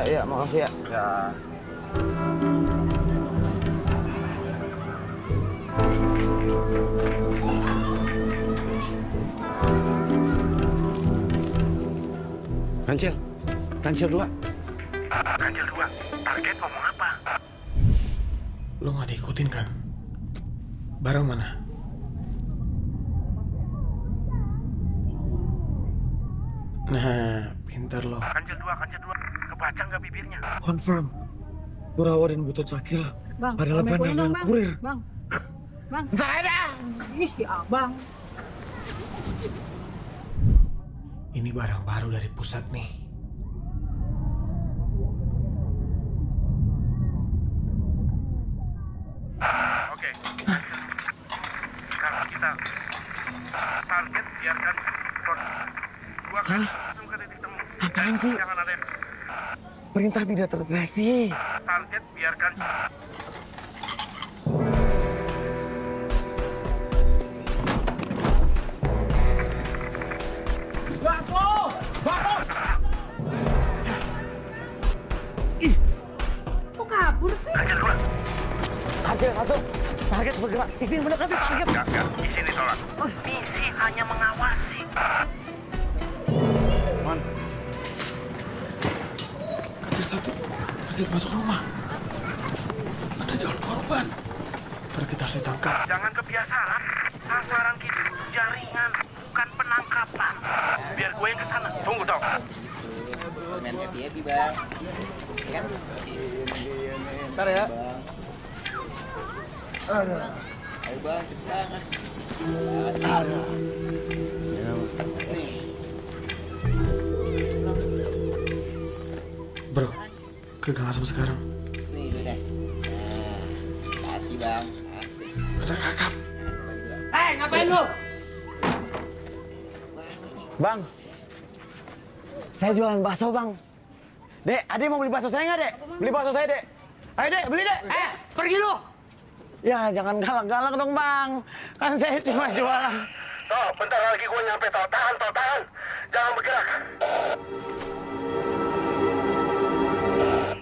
Ya, makasih ya. Ya. Kancil 2. Kancil 2, target ngomong apa? Lo nggak diikutin kan? Barang mana? Nah, pintar lo. Kancil 2, kebaca nggak bibirnya? Confirm. Kurawa dan Buto Cakil adalah bandar dan kurir. Bang. Ntar aja. Ini si Abang. Ini barang baru dari pusat nih. Oke. Sekarang kita target biarkan dua kali langsung ke titik temu. Apaan sih? Jangan ada yang Perintah tidak terdeteksi. target biarkan. Kok kabur sih? Kancil 2. Kancil 1. Target bergerak. Izin mendekati target. Enggak. Izin ditolak. Misi hanya mengawasi. Man. Kancil 1. Target masuk rumah. Ada calon korban. Ntar kita harus ditangkap. Jangan kebiasaan. Sasaran kita jaringan, bukan penangkapan. Biar gue yang kesana. Tunggu dong. Main happy bang, ya kan? Ntar ya. Aduh. Ayo bang, cepet banget. Aduh. Nih. Bro, ke Kang Asep sekarang. Nih udah. Nah, kasih bang, kasih. Ada kakap. Ngapain lu? Bang. Saya jualan bakso, Bang. Dek, Ade mau beli bakso saya nggak, Dek? Beli bakso saya, Dek. Ayo, Dek, beli, Dek. Pergi lu. Ya, jangan galak-galak dong, Bang. Kan saya cuma jualan. Toh, bentar lagi gue nyampe, toh. Tahan. Jangan bergerak.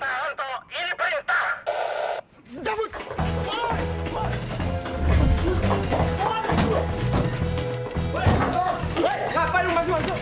Tahan, toh. Ini perintah. Cabut. Ngapain lu maju?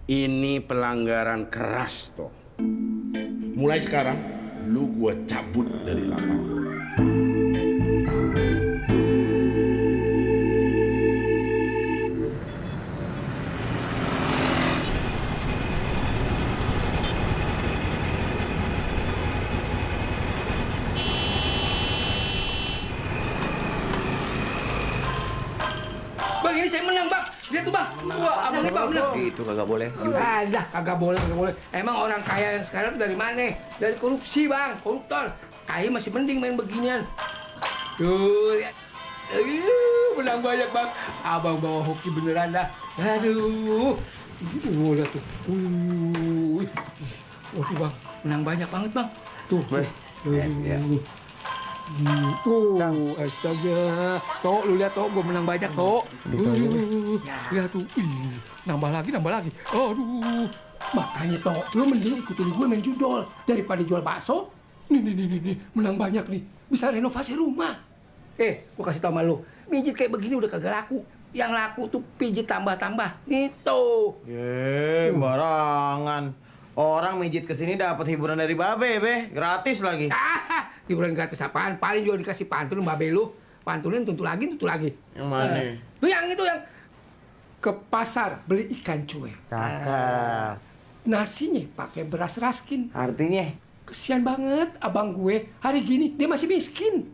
Ini pelanggaran keras toh. Mulai sekarang lu gua cabut dari lapangan. Bang, ini saya menang, Bang. Lihat tuh, Bang. Wah, abang ini Bang menang. Itu kagak boleh. Ada, kagak boleh, kagak boleh. Emang orang kaya yang sekarang tuh dari mana? Dari korupsi, Bang. Koruptor. Kaya masih mending main beginian. Tuh, lihat. Menang banyak, Bang. Abang bawa hoki beneran dah. Aduh. Lihat tuh. Waduh, Bang. Menang banyak banget, Bang. Tuh. Tuh, astaga. Tok, lu lihat Tok, gua menang banyak Tok. Lihat tuh, nambah lagi. Aduh, makanya Tok, lu mending ikutin gue main judol daripada jual bakso. Nih, menang banyak nih. Bisa renovasi rumah. Gua kasih tau sama lu, pijit kayak begini udah kagak laku. Yang laku tuh pijit tambah-tambah. Nih tuh. Barangan. Orang mijit kesini dapat hiburan dari Babe, Be. Gratis lagi. Hiburan gratis apaan? Paling juga dikasih pantun Babe lu. Pantunin tuntut lagi. Yang mana? Tuh yang itu yang ke pasar beli ikan cuek. Cakep. Nasinya pakai beras raskin. Artinya? Kesian banget abang gue hari gini dia masih miskin.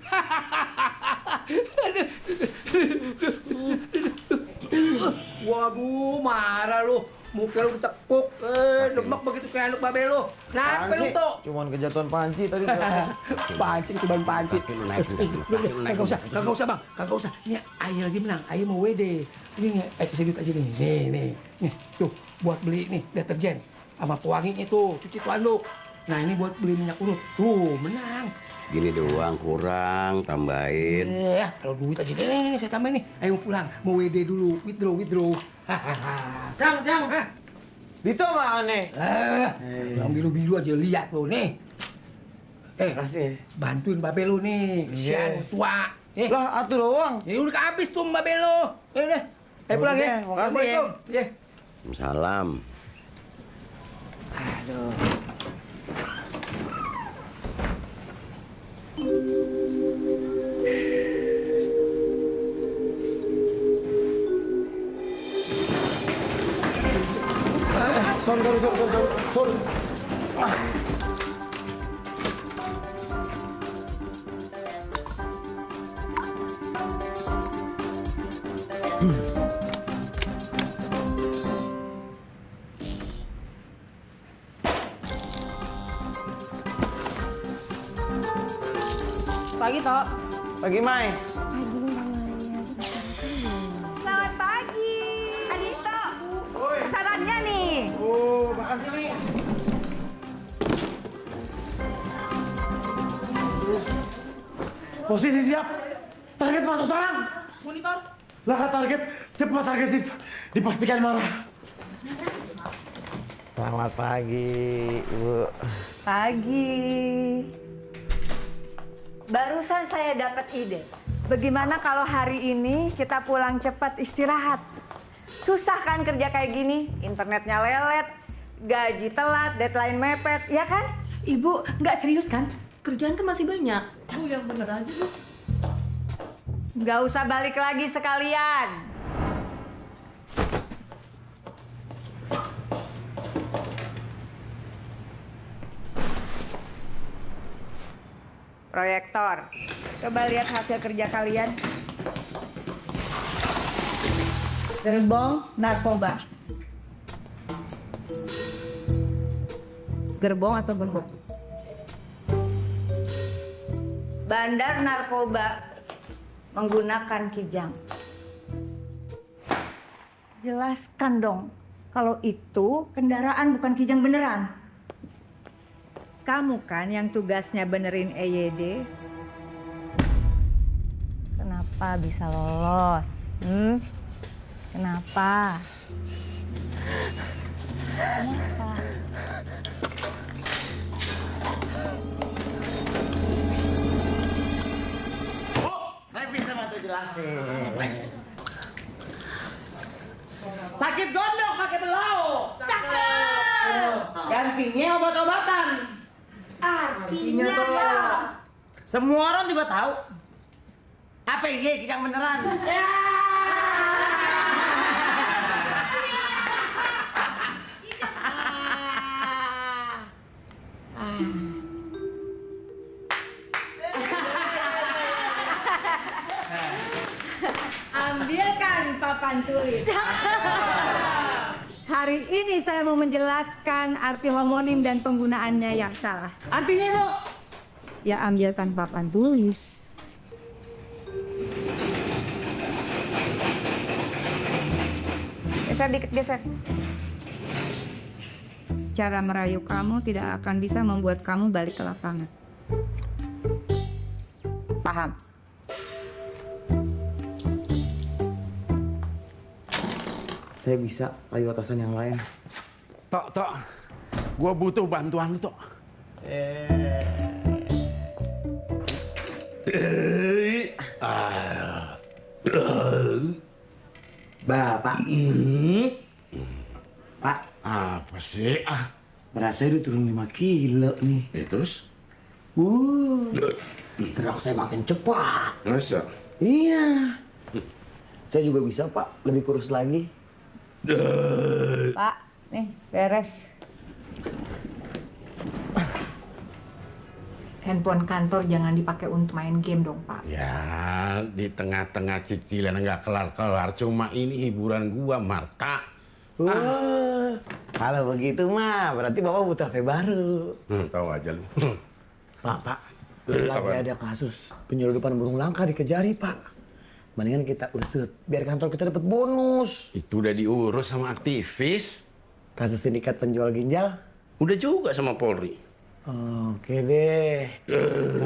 Waduh, marah lu. Muka lu ditekuk, demek begitu kayak anak Babe lu. Kenapa lu tuh? Cuman kejatuhan panci tadi. Pancing itu ban panci. Kagak usah Bang, kagak usah. Ini Ayah lagi menang, Ayah mau WD. Ini kasih duit aja nih. Nih, tuh buat beli nih deterjen sama pewanginya tuh, cuci tuan lu. Nah ini buat beli minyak urut, tuh menang. Gini doang kurang, tambahin. Kalau duit aja deh, saya tambahin nih. Ayo pulang, mau WD dulu, withdraw. Cang. Itu mana nih? Yang biru-biru aja lihat lo nih. Kasih. Bantuin Babe lu nih, kesian tua. Lah, atuh doang. Ya udah habis tuh Babe lu. Udah. Pulang ya. Makasih ya. Ya. Salam. Aduh. Sorry. Pagi, Tok. Pagi, Mai. Selamat pagi, Adito. Sarannya nih. Oh, makasih nih. Posisi siap. Target masuk sarang. Monitor. Laka target cepat agresif. Dipastikan marah. Selamat pagi, Ibu. Pagi. Barusan saya dapat ide. Bagaimana kalau hari ini kita pulang cepat istirahat? Susah kan kerja kayak gini? Internetnya lelet, gaji telat, deadline mepet, ya kan? Ibu, nggak serius kan? Kerjaan kan masih banyak. Bu, yang bener aja, Bu. Nggak usah balik lagi sekalian. Proyektor. Coba lihat hasil kerja kalian. Gerbong narkoba. Gerbong atau gerbong? Bandar narkoba menggunakan kijang. Jelaskan dong, kalau itu kendaraan bukan kijang beneran. Kamu kan yang tugasnya benerin EYD. Kenapa bisa lolos? Kenapa? Kenapa? Saya bisa bantu jelasin. Sakit gondok pakai belau. Gantinya obat-obatan. Artinya toh. Semua orang juga tahu. APG yang beneran. Ambilkan papan tulis. Hari ini saya mau menjelaskan arti homonim dan penggunaannya yang salah. Artinya itu? Ya ambilkan papan tulis. Geser dikit, geser. Cara merayu kamu tidak akan bisa membuat kamu balik ke lapangan. Paham? Saya bisa rayu atasan yang lain. Tok, gua butuh bantuan lu, Tok. Bapak. Pak, Apa sih? berat saya udah turun 5 kilo nih. Terus? Gerak saya makin cepat. Masa? Iya. Saya juga bisa, Pak. Lebih kurus lagi. Pak, nih beres. Handphone kantor jangan dipakai untuk main game dong, Pak. Ya, di tengah-tengah cicilan nggak kelar-kelar. Cuma ini hiburan gua, Marta. Kalau begitu mah, berarti Bapak butuh HP baru. Tahu aja lu. Pak. Lagi ada kasus penyeludupan burung langka dikejari, Pak. Mendingan kita usut, biar kantor kita dapat bonus. Itu udah diurus sama aktivis. Kasus sindikat penjual ginjal? Udah juga sama Polri. Oke deh.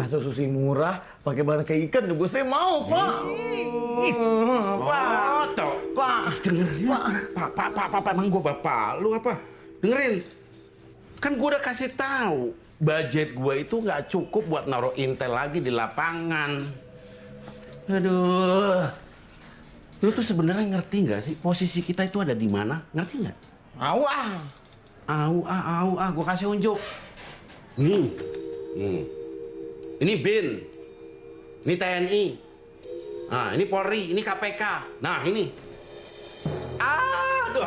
Kasus susi murah, pakai bahan kayak ikan, gue saya mau, Pak. Pak, dengerin. Pak, emang gue bapak lu apa? Dengerin. Kan gue udah kasih tahu, budget gue itu nggak cukup buat naruh intel lagi di lapangan. Aduh. Lu tuh sebenarnya ngerti nggak sih posisi kita itu ada di mana? Ngerti nggak? Gue kasih unjuk. Ini BIN. Ini TNI. Nah, ini Polri, ini KPK. Nah, ini. Aduh.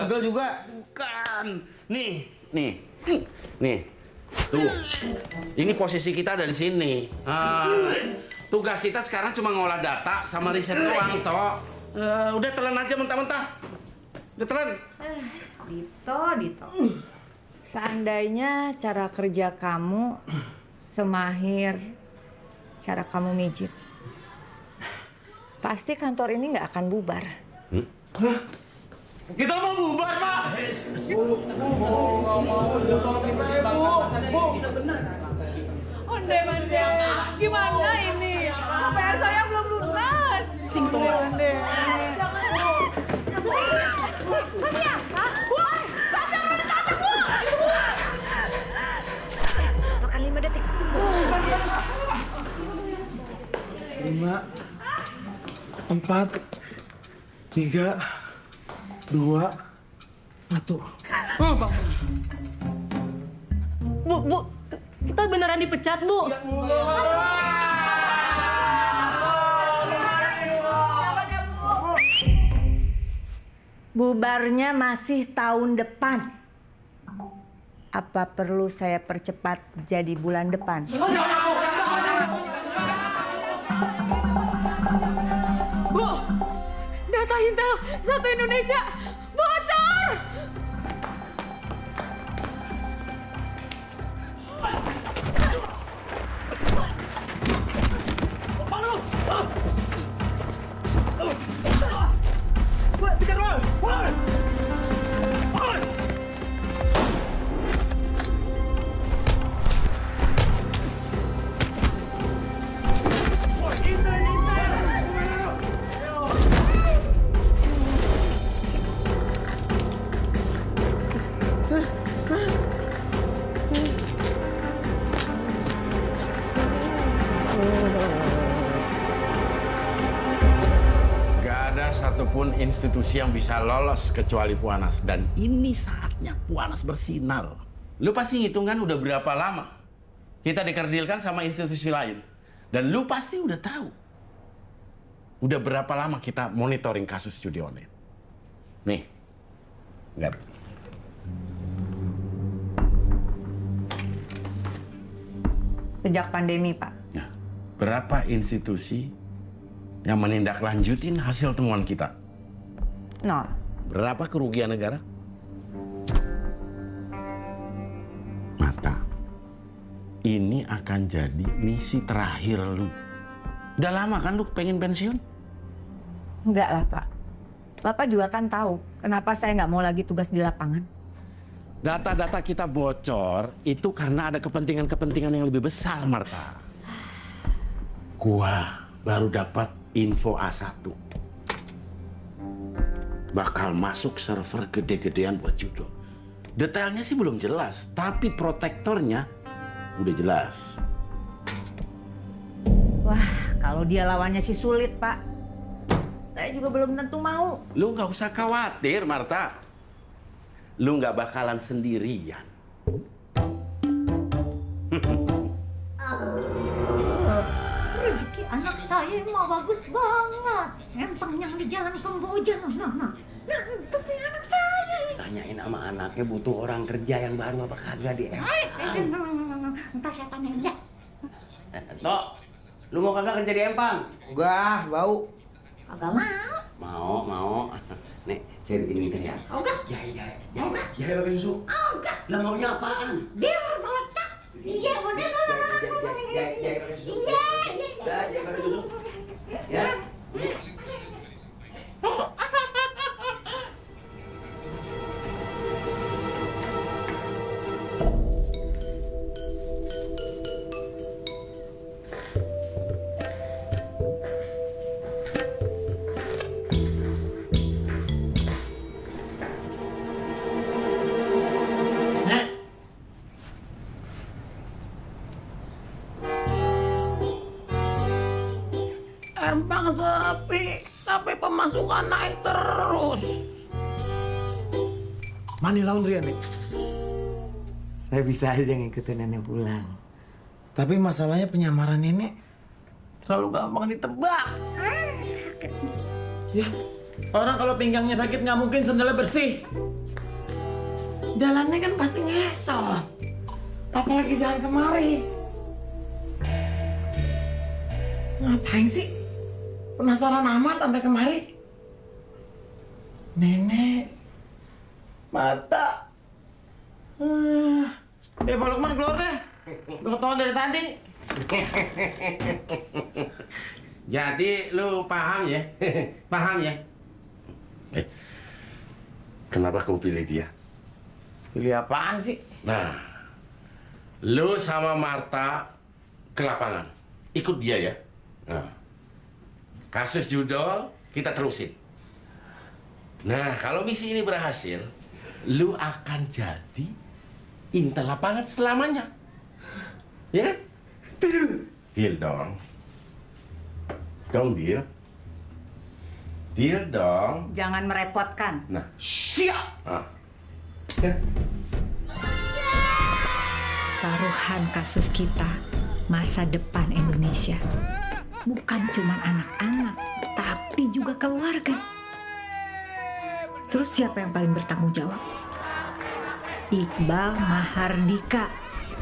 Pegel juga. Bukan. Nih. Tuh. Ini posisi kita ada di sini. Tugas kita sekarang cuma ngolah data sama riset doang, Tok. Udah telan aja mentah-mentah. Udah telan. Dito. Seandainya cara kerja kamu semahir cara kamu mijit, pasti kantor ini nggak akan bubar. Kita mau bubar, Pak. Onde, gimana ini? PR saya belum lunas. Onde. Sofia, woi, Sofia mau ditangkap, Bu. Makan 5 detik. 5, 4, 3, 2, 1. Bu, kita beneran dipecat, Bu. Bubarnya masih tahun depan. Apa perlu saya percepat jadi bulan depan? Bu, data Intel satu Indonesia bocor. satupun institusi yang bisa lolos kecuali Puanas. Dan ini saatnya Puanas bersinar. Lu pasti ngitung kan udah berapa lama kita dikerdilkan sama institusi lain. Dan lu pasti udah tahu udah berapa lama kita monitoring kasus judi online. Nih, lihat. Sejak pandemi, Pak. Nah, berapa institusi yang menindaklanjutin hasil temuan kita? 0. Berapa kerugian negara? Mata, ini akan jadi misi terakhir lu. Udah lama kan lu pengen pensiun? Enggak lah, Pak. Bapak juga kan tahu kenapa saya nggak mau lagi tugas di lapangan. Data-data kita bocor itu karena ada kepentingan-kepentingan yang lebih besar, Marta. Gua baru dapat info A1. Bakal masuk server gede-gedean buat judo. Detailnya sih belum jelas, tapi protektornya udah jelas. Wah, kalau dia lawannya sih sulit, Pak. Saya juga belum tentu mau. Lu nggak usah khawatir, Marta. Lu nggak bakalan sendirian. Rezeki anak saya mah bagus banget. Empang yang di jalan Kamboja. Nah, tapi anak saya. Tanyain sama anaknya butuh orang kerja yang baru apa kagak di Ntar saya tanyain ya. Tok, lu mau kagak kerja di Empang? Gua bau. Agak mau. Mau. Nek, saya bikin minta ya. Enggak. Jahe pakai susu. Enggak. Lah maunya apaan? Biar meletak. Iya, udah. Jahe pakai susu. Iya. Dah, jahe pakai susu. Ya. Empang sepi, tapi pemasukan naik terus. Money laundry, Nek. Saya bisa aja ngikutin nenek pulang. Tapi masalahnya penyamaran nenek terlalu gampang ditebak. Ya, orang kalau pinggangnya sakit nggak mungkin sendalnya bersih. Jalannya kan pasti ngesot. Apalagi jalan kemari. Ngapain sih? Penasaran amat sampai kemari. Nenek. Mata. Pak Lukman keluar deh. Udah ketahuan dari tadi. Jadi lu paham ya? Paham ya? Kenapa kamu pilih dia? Pilih apaan sih? Nah, lu sama Marta ke lapangan. Ikut dia ya. Nah, kasus judol kita terusin. Nah, kalau misi ini berhasil, lu akan jadi intel lapangan selamanya. Ya? Deal dong. Dong, deal. Deal dong. Jangan merepotkan. Nah, Siap. ah. Taruhan kasus kita, masa depan Indonesia. Bukan cuma anak-anak, tapi juga keluarga. Terus siapa yang paling bertanggung jawab? Iqbal Mahardika,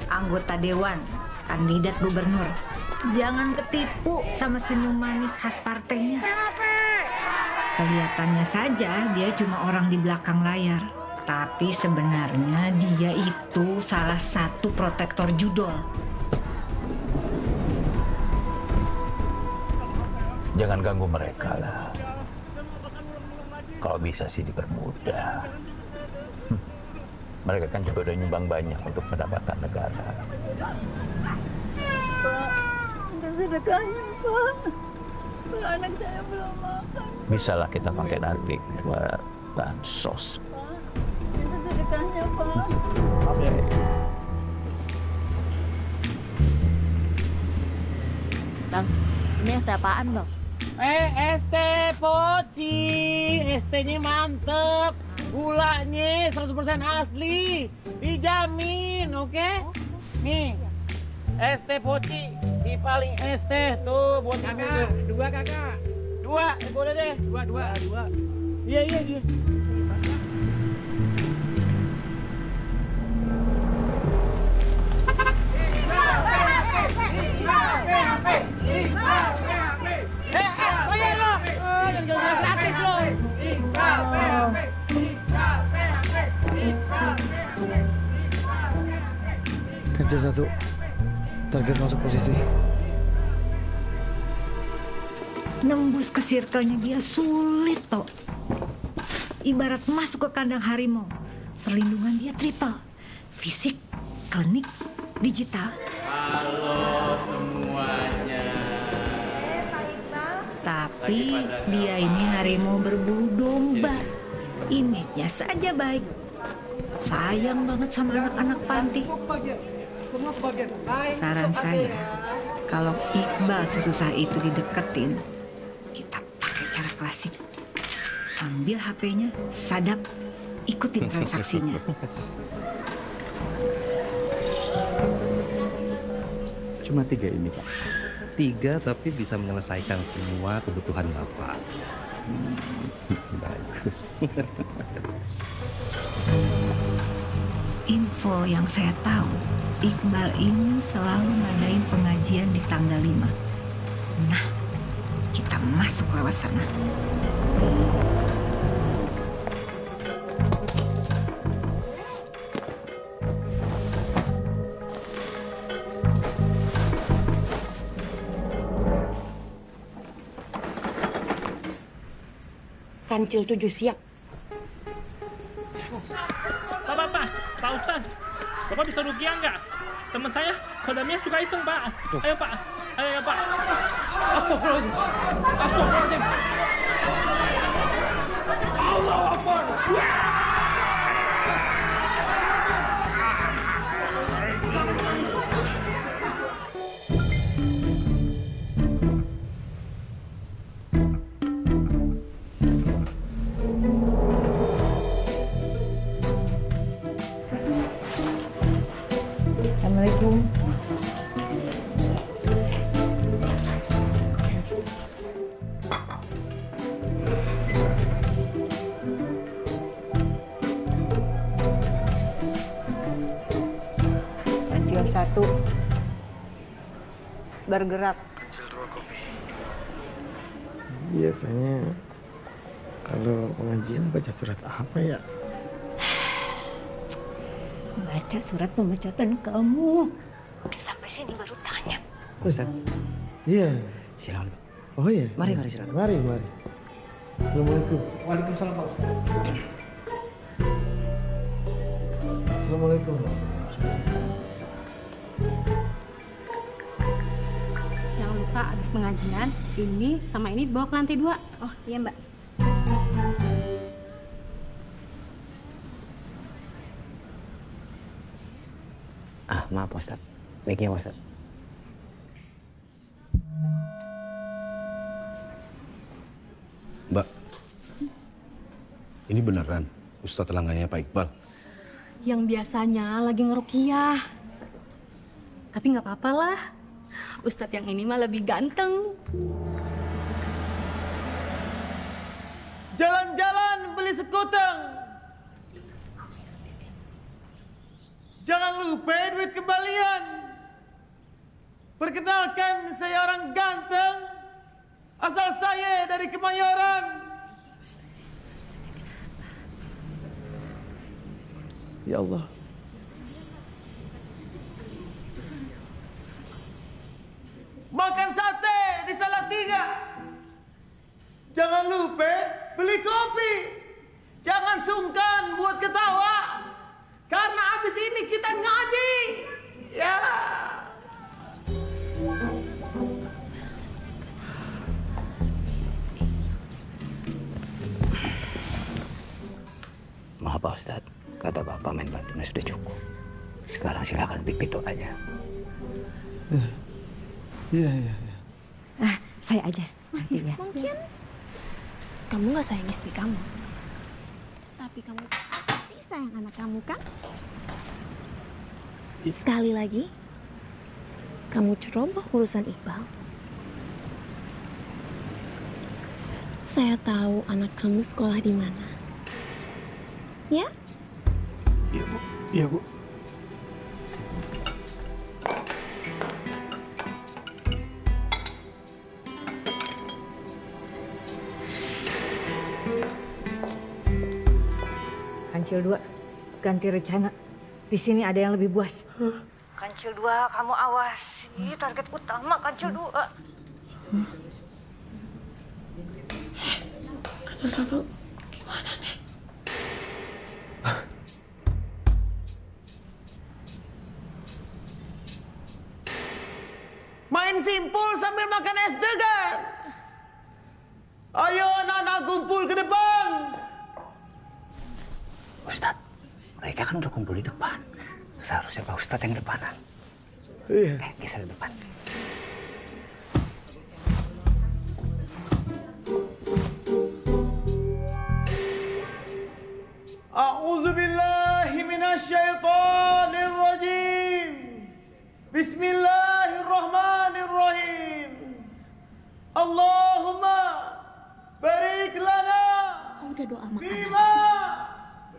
anggota Dewan, kandidat gubernur. Jangan ketipu sama senyum manis khas partainya. Kelihatannya saja dia cuma orang di belakang layar. Tapi sebenarnya dia itu salah satu protektor judol. Jangan ganggu mereka lah. Kalau bisa sih dipermudah. Mereka kan juga udah nyumbang banyak untuk pendapatan negara. Pak, sedekahnya, Pak. Anak saya belum makan. Bisalah kita pakai nanti buat bansos. Itu sedekahnya, Pak. Oke. Bang, ini es teh apaan, Bang? Es teh poci. ST-nya mantep. Gulanya 100% asli. Dijamin, oke? Nih, ST Poci. Si paling ST tuh buat ambil tuh. 2 kakak. 2, boleh deh. 2. Iya. Bayar lo. Jangan gila gratis lo. Kerja 1. Target masuk posisi. Nembus ke circle-nya dia sulit, toh. Ibarat masuk ke kandang harimau. Perlindungan dia triple. Fisik, klinik, digital. Halo semuanya. Tapi dia ini harimau berbulu domba. Image-nya saja baik. Sayang banget sama anak-anak panti. Saran saya, kalau Iqbal sesusah itu dideketin, kita pakai cara klasik. Ambil HP-nya, sadap, ikutin transaksinya. Cuma 3 ini, Pak. 3 tapi bisa menyelesaikan semua kebutuhan Bapak. Bagus. Info yang saya tahu, Iqbal ini selalu ngadain pengajian di tanggal 5. Nah, kita masuk lewat sana. Kancil 7 siap. Pak Ustaz, Bapak bisa rukiah nggak? Teman saya, kodamnya suka iseng, Pak. Ayo, Pak. Ayo, Pak. Astagfirullahaladzim. Allahu Akbar. Assalamualaikum. Kancil 1. Bergerak. Kancil 2 kopi. Biasanya kalau pengajian baca surat apa ya? Baca surat pemecatan kamu. Udah sampai sini baru tanya. Ustaz. Iya. Silakan. Oh iya. Mari silakan. Mari. Assalamualaikum. Waalaikumsalam, Pak Ustaz. Assalamualaikum. Jangan lupa habis pengajian, ini sama ini dibawa ke lantai 2. Oh iya Mbak. Maaf Pak Ustaz. Baiknya Pak Ustaz. Mbak, ini beneran Ustadz langganannya Pak Iqbal? Yang biasanya lagi ngerukiah. Tapi nggak apa-apa lah. Ustadz yang ini mah lebih ganteng. Jalan-jalan beli sekuteng. Jangan lupa duit kembalian. Perkenalkan, saya orang ganteng. Asal saya dari Kemayoran. Ya Allah. Makan sate di Salatiga. Jangan lupa beli kopi. Jangan sungkan buat ketawa. Karena abis ini kita ngaji. Ya. Maaf Pak Ustadz, kata Bapak main bantunya sudah cukup. Sekarang silakan pikir aja. Iya. Saya aja. Nanti ya. Mungkin kamu gak sayang istri kamu. Tapi kamu pasti sayang anak kamu, kan? Sekali lagi, kamu ceroboh urusan Iqbal. Saya tahu anak kamu sekolah di mana. Ya? Iya, Bu. Iya, Bu. Kancil 2, ganti rencana. Di sini ada yang lebih buas. Kancil 2, kamu awasi target utama Kancil 2. Kancil 1, gimana nih? Main simpul sambil makan es degan. Ayo anak-anak kumpul ke depan. Ustadz, mereka kan udah kumpul di depan. Seharusnya Pak Ustadz yang depanan. Iya. Geser ke depan. A'udzubillahi minasyaitonirrajim. Bismillahirrahmanirrahim. Allahumma barik lana. Udah doa makan Bima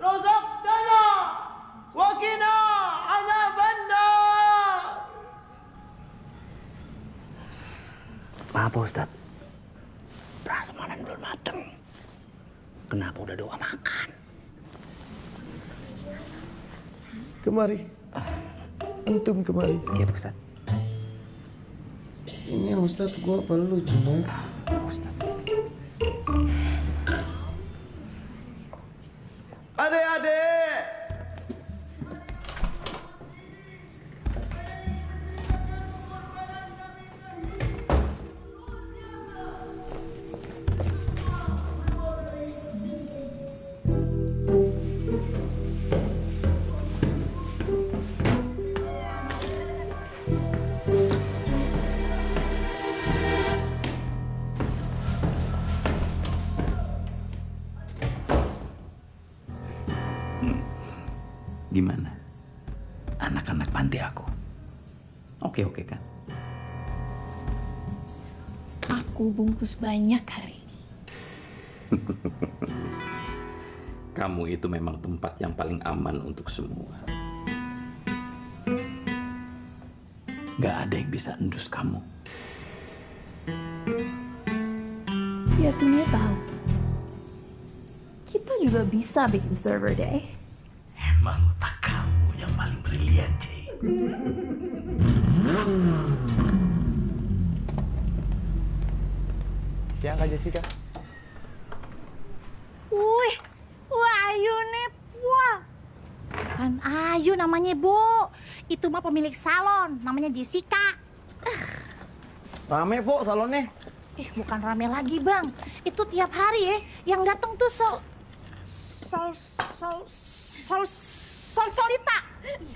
razaqtana wa qina azabannar. Maaf Pak Ustadz, prasmanan belum mateng. Kenapa udah doa makan? Kemari. Antum kemari. Iya Pak Ustadz. Ini Ustadz gua perlu cuma. Adik-adik. Gimana? Anak-anak panti aku. Oke kan? Aku bungkus banyak hari ini. Kamu itu memang tempat yang paling aman untuk semua. Gak ada yang bisa endus kamu. Ya dunia tahu. Kita juga bisa bikin server day. Emang otak kamu yang paling brilian, Cik. Siang Kak Jessica. Wih, Ayu nih, Pua. Bukan Ayu namanya, Bu. Itu mah pemilik salon, namanya Jessica. Rame, Po, salonnya. Bukan rame lagi, Bang. Itu tiap hari ya, yang datang tuh Solita.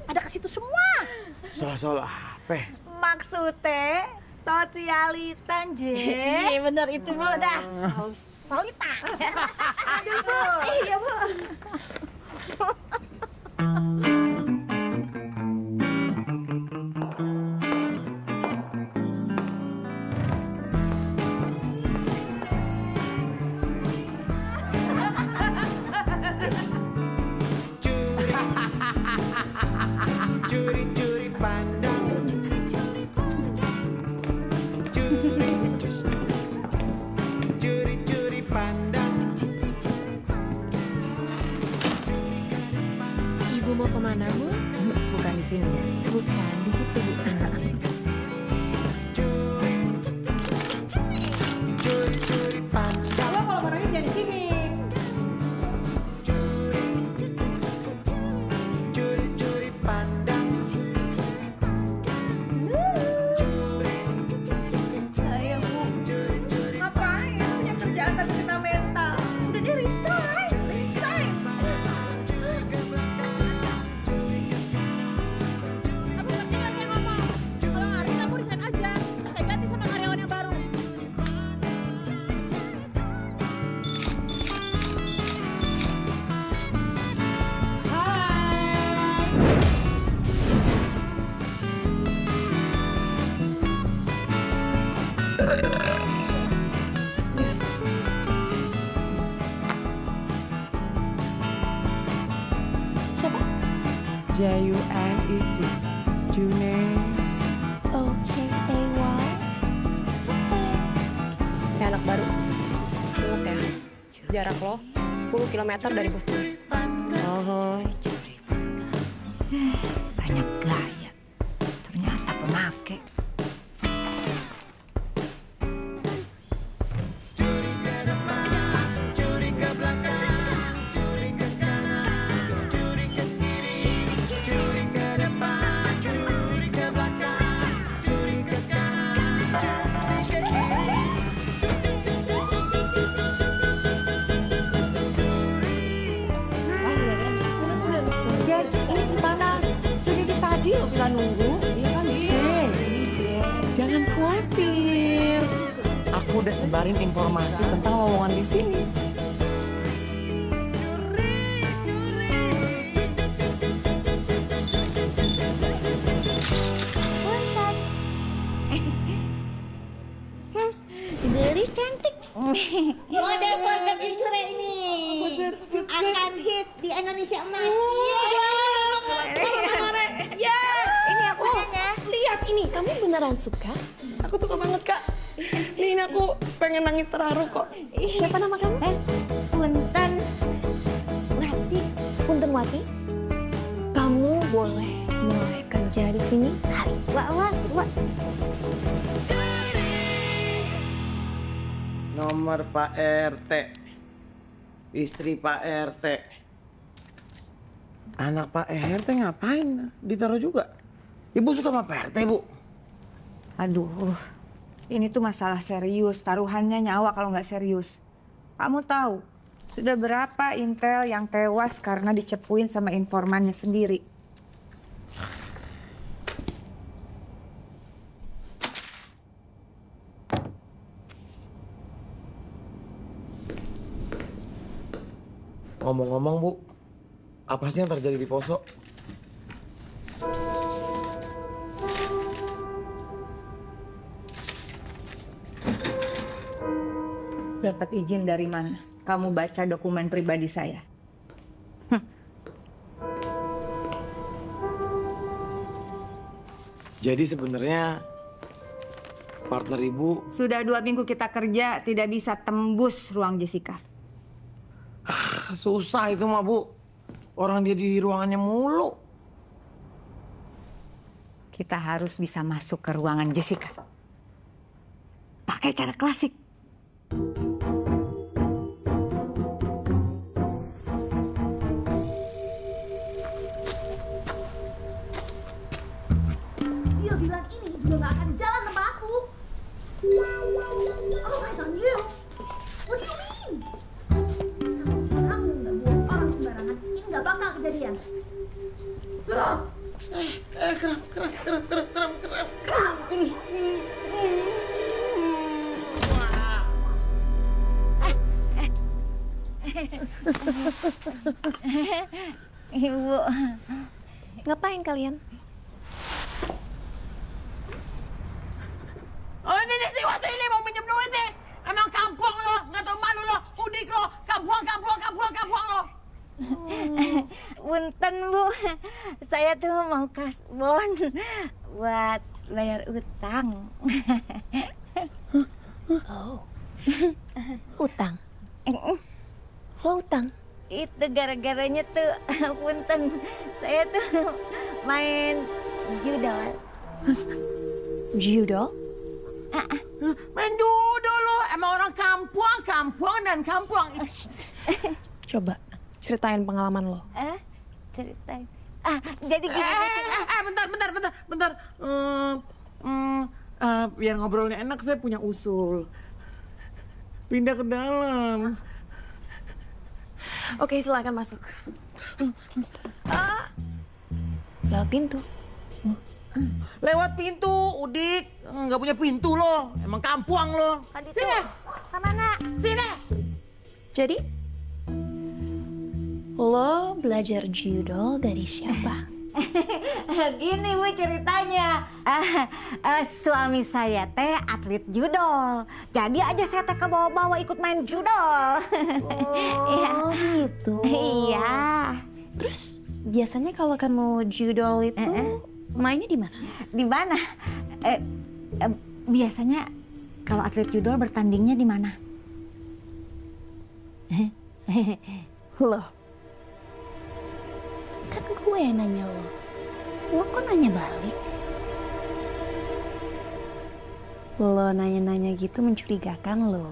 Pada ke situ semua. Sol apa? Maksudnya sosialitan, Je. Iya bener itu, Bu. Dah, Solita. Aduh, Bu. Iya, Bu. Curi-curi pandang. Curi-curi pandang. Ibu mau kemana, Bu? Bukan di sini ya. Bukan, di situ, Bu. Curi-curi pandang. Lo kalau mau nangis jangan di sini. Curi-curi pandang. Ayo, Bu. Ngapain? Punya kerjaan tapi kena mental. Udah deh, resign. Aku ngerti kan saya ngomong. J-U-N-E-T. June. O-K-A-Y. Ya anak baru. Ingat ya, jarak lo 10 km dari bos gue. Banyak gaya. Ternyata pemakai. Jess, ini gimana? Jadi tadi lo kita nunggu. Iya kan, Jangan khawatir. Aku udah sebarin informasi tentang lowongan di sini. Gelis cantik. Model keluarga Pincure ini akan hit di Indonesia Emas. Ya, ini aku nanya. Lihat ini, kamu beneran suka? Aku suka banget, Kak. Ini aku pengen nangis terharu kok. Siapa nama kamu? Punten Wati. Punten Wati. Kamu boleh mulai kerja di sini hari. Wah. Nomor Pak RT. Istri Pak RT. Anak Pak RT ngapain? Ditaruh juga. Ibu suka sama Pak RT, Bu? Aduh, ini tuh masalah serius. Taruhannya nyawa kalau nggak serius. Kamu tahu, sudah berapa intel yang tewas karena dicepuin sama informannya sendiri. Ngomong-ngomong, Bu, apa sih yang terjadi di Poso? Dapat izin dari mana? Kamu baca dokumen pribadi saya. Jadi sebenarnya partner Ibu Sudah 2 minggu kita kerja, tidak bisa tembus ruang Jessica. susah itu mah, Bu. Orang dia di ruangannya mulu. Kita harus bisa masuk ke ruangan Jessica. Pakai cara klasik. Dia bilang ini juga gak akan jalan sama aku. Oh my God, you. What do you mean? Kamu nggak buang orang sembarangan, ini nggak bakal kejadian. Keram. Ibu. Ngapain kalian? Oh, ini si waktu ini mau minjem duit nih. Emang kampung lo, nggak tahu malu lo, udik lo, kampung lo. Punten Bu, saya tuh mau kasbon buat bayar utang. Oh, utang? Lo utang? Itu gara-garanya tuh, punten, saya tuh main judo. Judo? Main judo lo, emang orang kampung dan kampung. Coba ceritain pengalaman lo. Ceritain. Jadi gini. Bentar. Biar ngobrolnya enak, saya punya usul. Pindah ke dalam. Oke, silakan masuk. Lewat pintu. Lewat pintu, Udik. Nggak punya pintu lo. Emang kampung lo. Sini. Kemana? Sini. Jadi, lo belajar judo dari siapa? Gini Bu ceritanya. Suami saya teh atlet judo. Jadi aja saya teh ke bawah-bawah ikut main judo. Oh, gitu. Iya. Terus biasanya kalau kamu judol itu mainnya di mana? Di mana? Biasanya kalau atlet judol bertandingnya di mana? Loh, kan gue yang nanya lo. Lo kok nanya balik? Lo nanya-nanya gitu mencurigakan lo.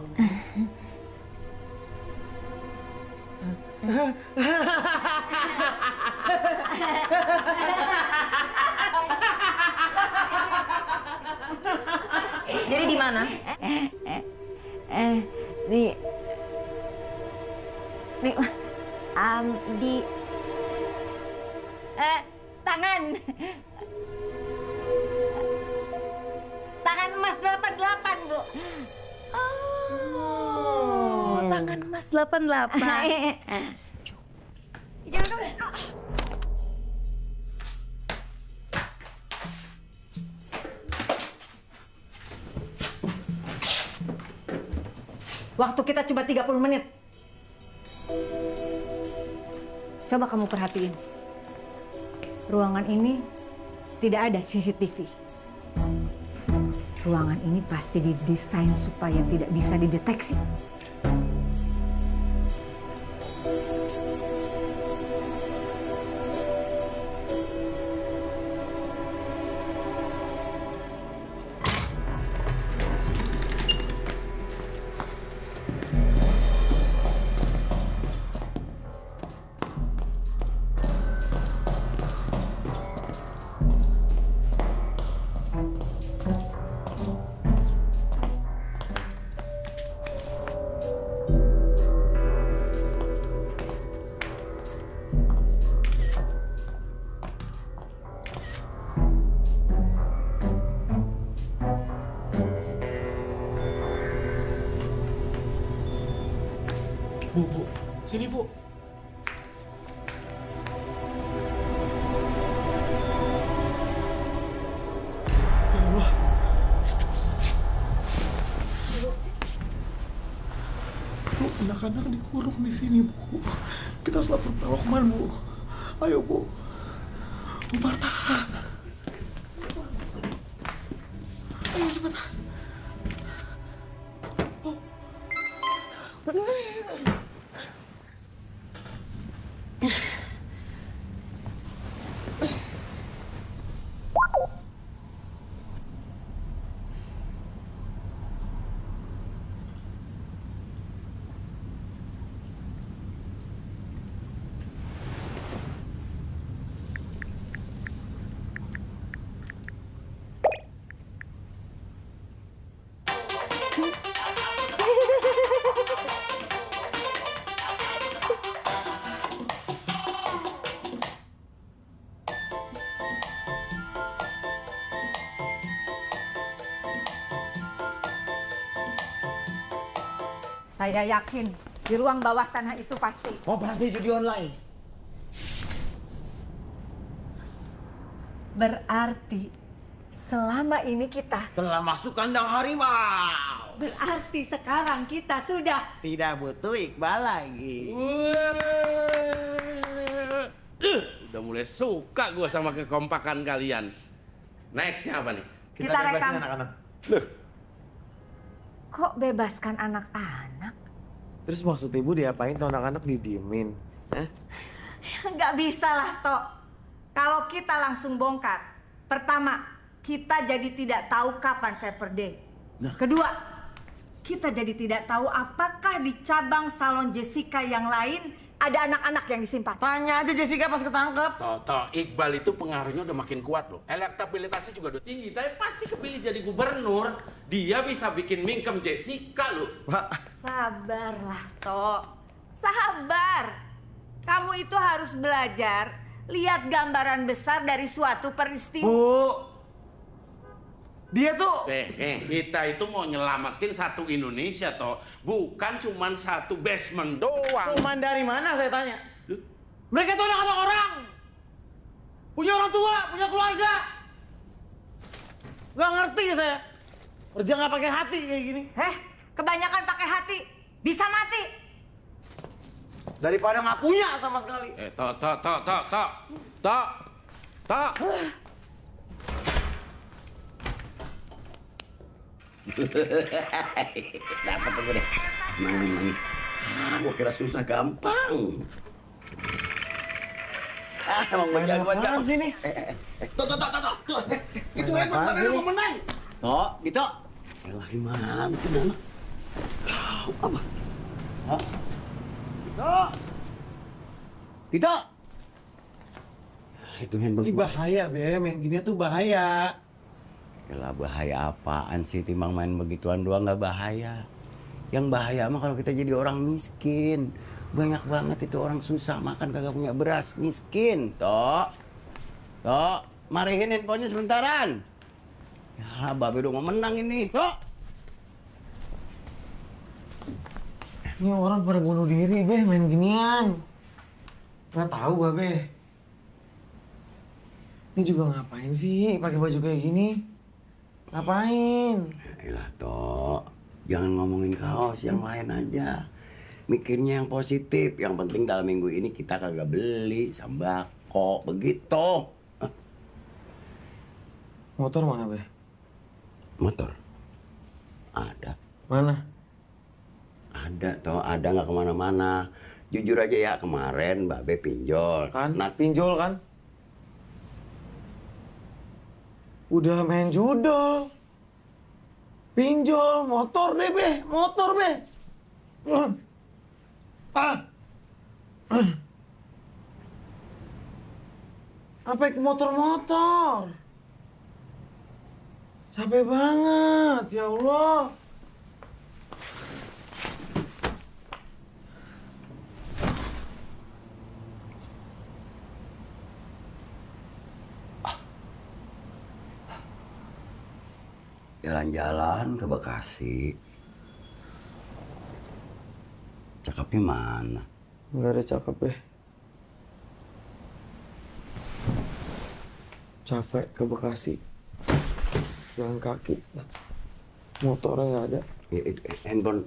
Jadi di mana? Di tangan emas 88, Bu. Oh, tangan emas 88. Waktu kita cuma 30 menit. Coba kamu perhatiin. Ruangan ini tidak ada CCTV. Ruangan ini pasti didesain supaya tidak bisa dideteksi. Bu, sini Bu. Ya Allah. Bu, anak-anak dikurung di sini Bu. Kita harus lapor Pak Lokman Bu. Ayo Bu. Bu Marta. Ayo cepetan. Saya yakin di ruang bawah tanah itu pasti. Oh, pasti judi online. Berarti selama ini kita telah masuk kandang harimau. Berarti sekarang kita sudah tidak butuh Iqbal lagi. Udah mulai suka gue sama kekompakan kalian. Nextnya apa nih? Kita rekam. Anak-anak. Loh. Kok bebaskan anak-anak? Terus maksud ibu diapain tuh anak-anak didiemin? Nggak bisa lah, Tok. Kalau kita langsung bongkar. Pertama, kita jadi tidak tahu kapan server day. Kedua, kita jadi tidak tahu apakah di cabang salon Jessica yang lain ada anak-anak yang disimpan. Tanya aja Jessica pas ketangkep. Toto, Iqbal itu pengaruhnya udah makin kuat loh. Elektabilitasnya juga udah tinggi. Tapi pasti kepilih jadi gubernur. Dia bisa bikin mingkem Jessica loh. Sabarlah, Tok. Sabar. Kamu itu harus belajar lihat gambaran besar dari suatu peristiwa. Bu, dia tuh... kita itu mau nyelamatin satu Indonesia, toh. Bukan cuman satu basement doang. Cuman dari mana saya tanya? Mereka tuh anak-anak orang. Punya orang tua, punya keluarga. Gak ngerti saya. Kerja nggak pakai hati kayak gini. Kebanyakan pakai hati. Bisa mati. daripada nggak punya sama sekali. Tok. Dapat gue deh. Mana? Gua kira susah gampang. Emang gue jagoan kan sini. Tuh. Itu handphone mana mau menang? Tok, gitu. Elah gimana sih Mama? Apa? Hah? Gitu. Itu handphone. Ini bahaya, Be. Main gini tuh bahaya. Elah bahaya apaan sih? Timbang main begituan doang nggak bahaya. Yang bahaya mah kalau kita jadi orang miskin. Banyak banget itu orang susah makan kagak punya beras. Miskin, Tok. Marihin handphonenya sementaran. Ya, Babe udah mau menang ini, Tok. Ini orang pada bunuh diri, Be, main ginian. Nggak tahu, Babe. Ini juga ngapain sih pakai baju kayak gini? Ngapain? Yaelah, Tok. Jangan ngomongin kaos, yang lain aja. Mikirnya yang positif. Yang penting dalam minggu ini kita kagak beli sembako. Begitu. Motor mana, Be? Motor? Ada. Mana? Ada, Tok. Ada nggak kemana-mana. Jujur aja ya, kemarin Babe pinjol. Kan? Pinjol kan? Udah main judol. Pinjol, motor deh, Be. Motor, Be. Apa itu motor-motor? Capek banget, ya Allah. Jalan-jalan ke Bekasi. Cakepnya mana? Nggak ada cakep, Be. Capek ke Bekasi. Jalan kaki. Motornya nggak ada. Handphone.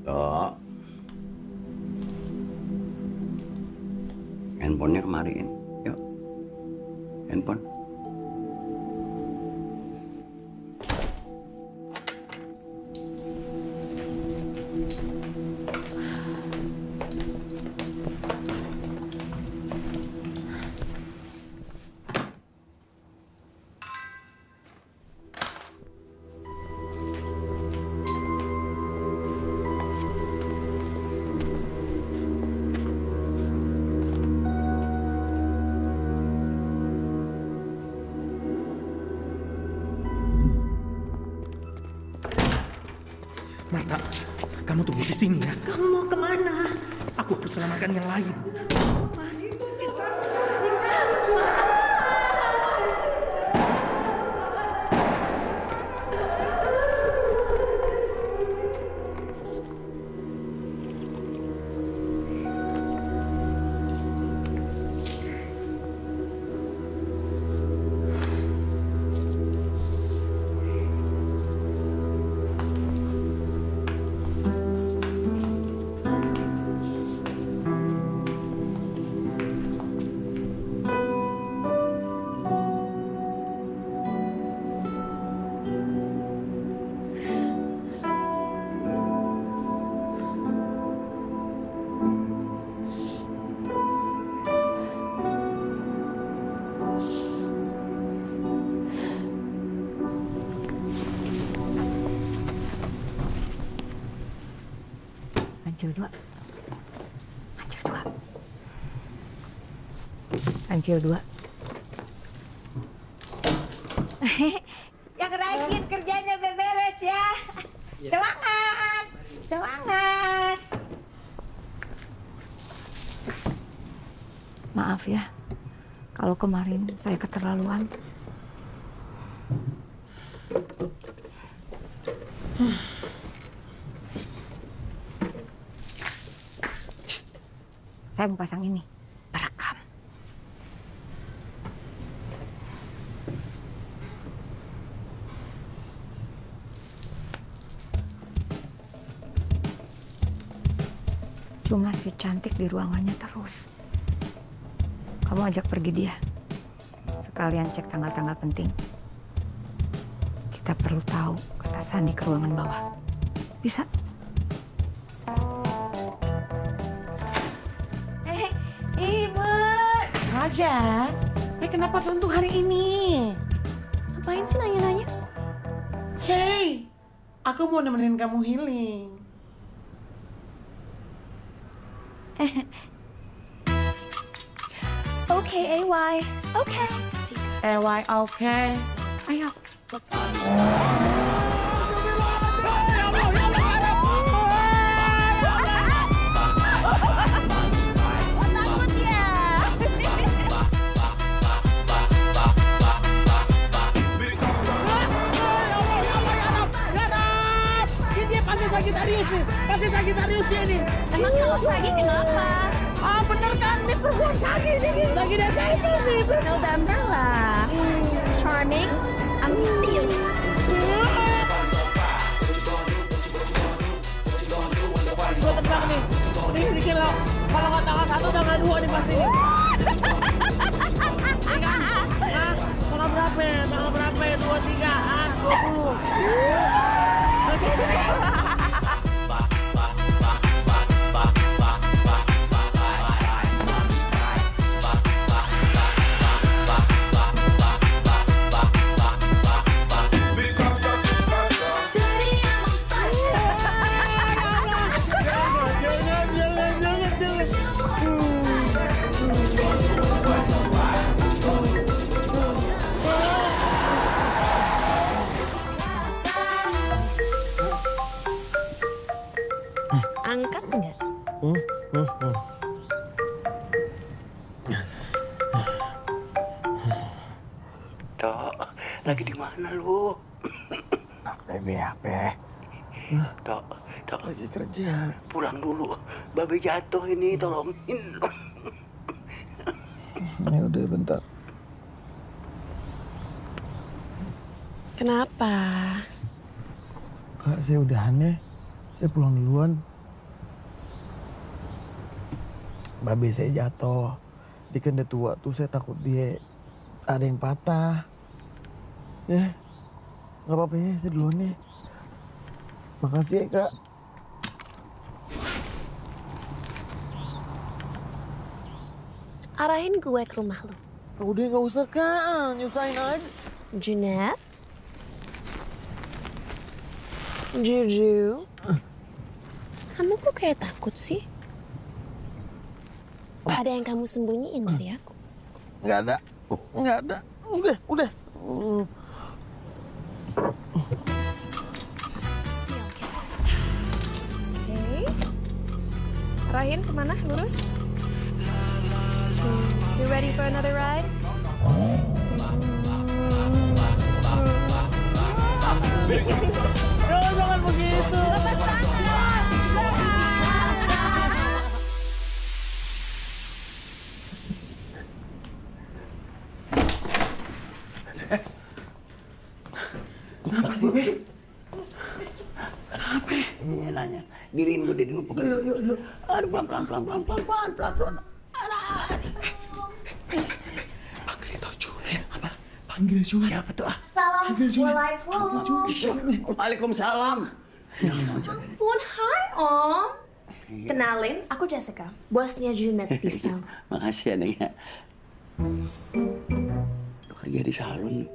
Tok. Handphonenya kemariin. Yuk. Handphone. Marta, kamu tunggu di sini ya. Kamu mau kemana? Aku harus selamatkan yang lain. Ancil 2. Yang rajin kerjanya beberes ya. Semangat. Semangat. Maaf ya, kalau kemarin saya keterlaluan. Saya mau pasang ini, perekam. Cuma si cantik di ruangannya terus. Kamu ajak pergi dia. Sekalian cek tanggal-tanggal penting. Kita perlu tahu kata Sandi ke ruangan bawah. Bisa? Ibu. Rajas, kenapa suntuk hari ini? Ngapain sih nanya-nanya? Hei, aku mau nemenin kamu healing. Okay, AY. Okay. AY, okay. Ayo. Pasti Sagittarius dia nih. Emang kalau Sagi kenapa? Ah bener kan, ini perempuan Sagi nih. Sagi Desember nih. November lah. Charming, ambitious. Gue tebak nih. Ini bikin lo. Kalau nggak tanggal 1, tanggal 2 nih pasti nih. Nah, tanggal berapa? Tanggal berapa? 23, 20. Angkat nggak? Tok, lagi di mana lu? BAP. Tok, lagi kerja. Pulang dulu. Babe jatuh ini, tolongin. Ini udah bentar. Kenapa? Kak, saya udahan ya. Saya pulang duluan. Babe saya jatuh. Dia kan udah tua tuh, saya takut dia ada yang patah. Ya, nggak apa-apa ya, saya duluan ya. Makasih ya, Kak. Arahin gue ke rumah lu. Udah nggak usah, Kak. Nyusahin aja. Junet? Juju? Kamu kok kayak takut sih? Ada yang kamu sembunyiin dari aku? Nggak ada. Nggak ada. Udah. Oke. Arahin kemana? Lurus? You ready for another ride? Jangan begitu. Kenapa sih, Be? Kenapa? Iya nanya. Diriin gue diriin gue. Yuk. Aduh, pelan. Panggil itu Junet. Apa? Panggil Junet. Siapa tuh? Assalamualaikum. Waalaikumsalam. Ampun, hai Om. Kenalin, aku Jessica, bosnya Junet Pisang. Makasih ya, Neng. Lu kerja di salon.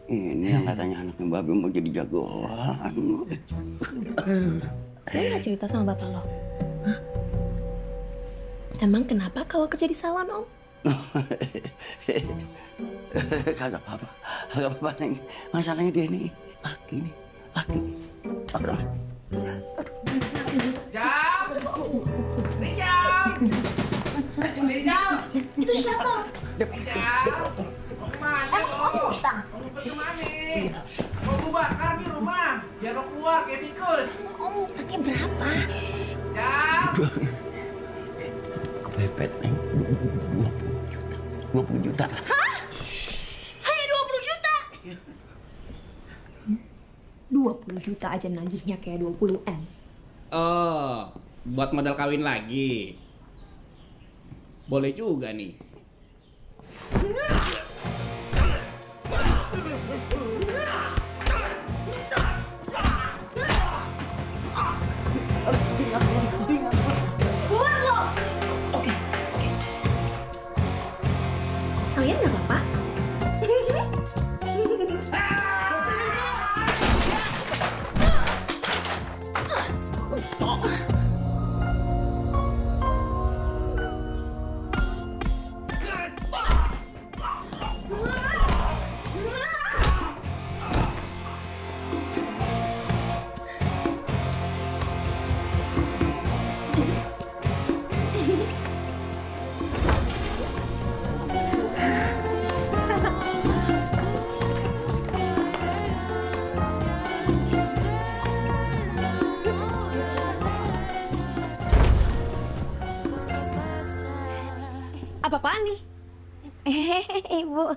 Ini yang katanya anaknya Babe mau jadi jagoan. Lo nggak cerita sama bapak lo? Emang kenapa kalau kerja di salon, Om? Kagak apa-apa, Neng. Masalahnya dia nih, laki. Aduh. Rijal! Itu siapa? Om utang. Mau gue bakar nih rumah, biar lo keluar kayak tikus. Om utangnya berapa? Jal! copet, Neng. 20 juta. Hah? Hanya 20 juta? 20 juta aja najisnya kayak 20 M. Oh, buat modal kawin lagi. Boleh juga nih. Keluar lo! Oke. Kalian nggak apa-apa? Apa-apaan nih? Ibu.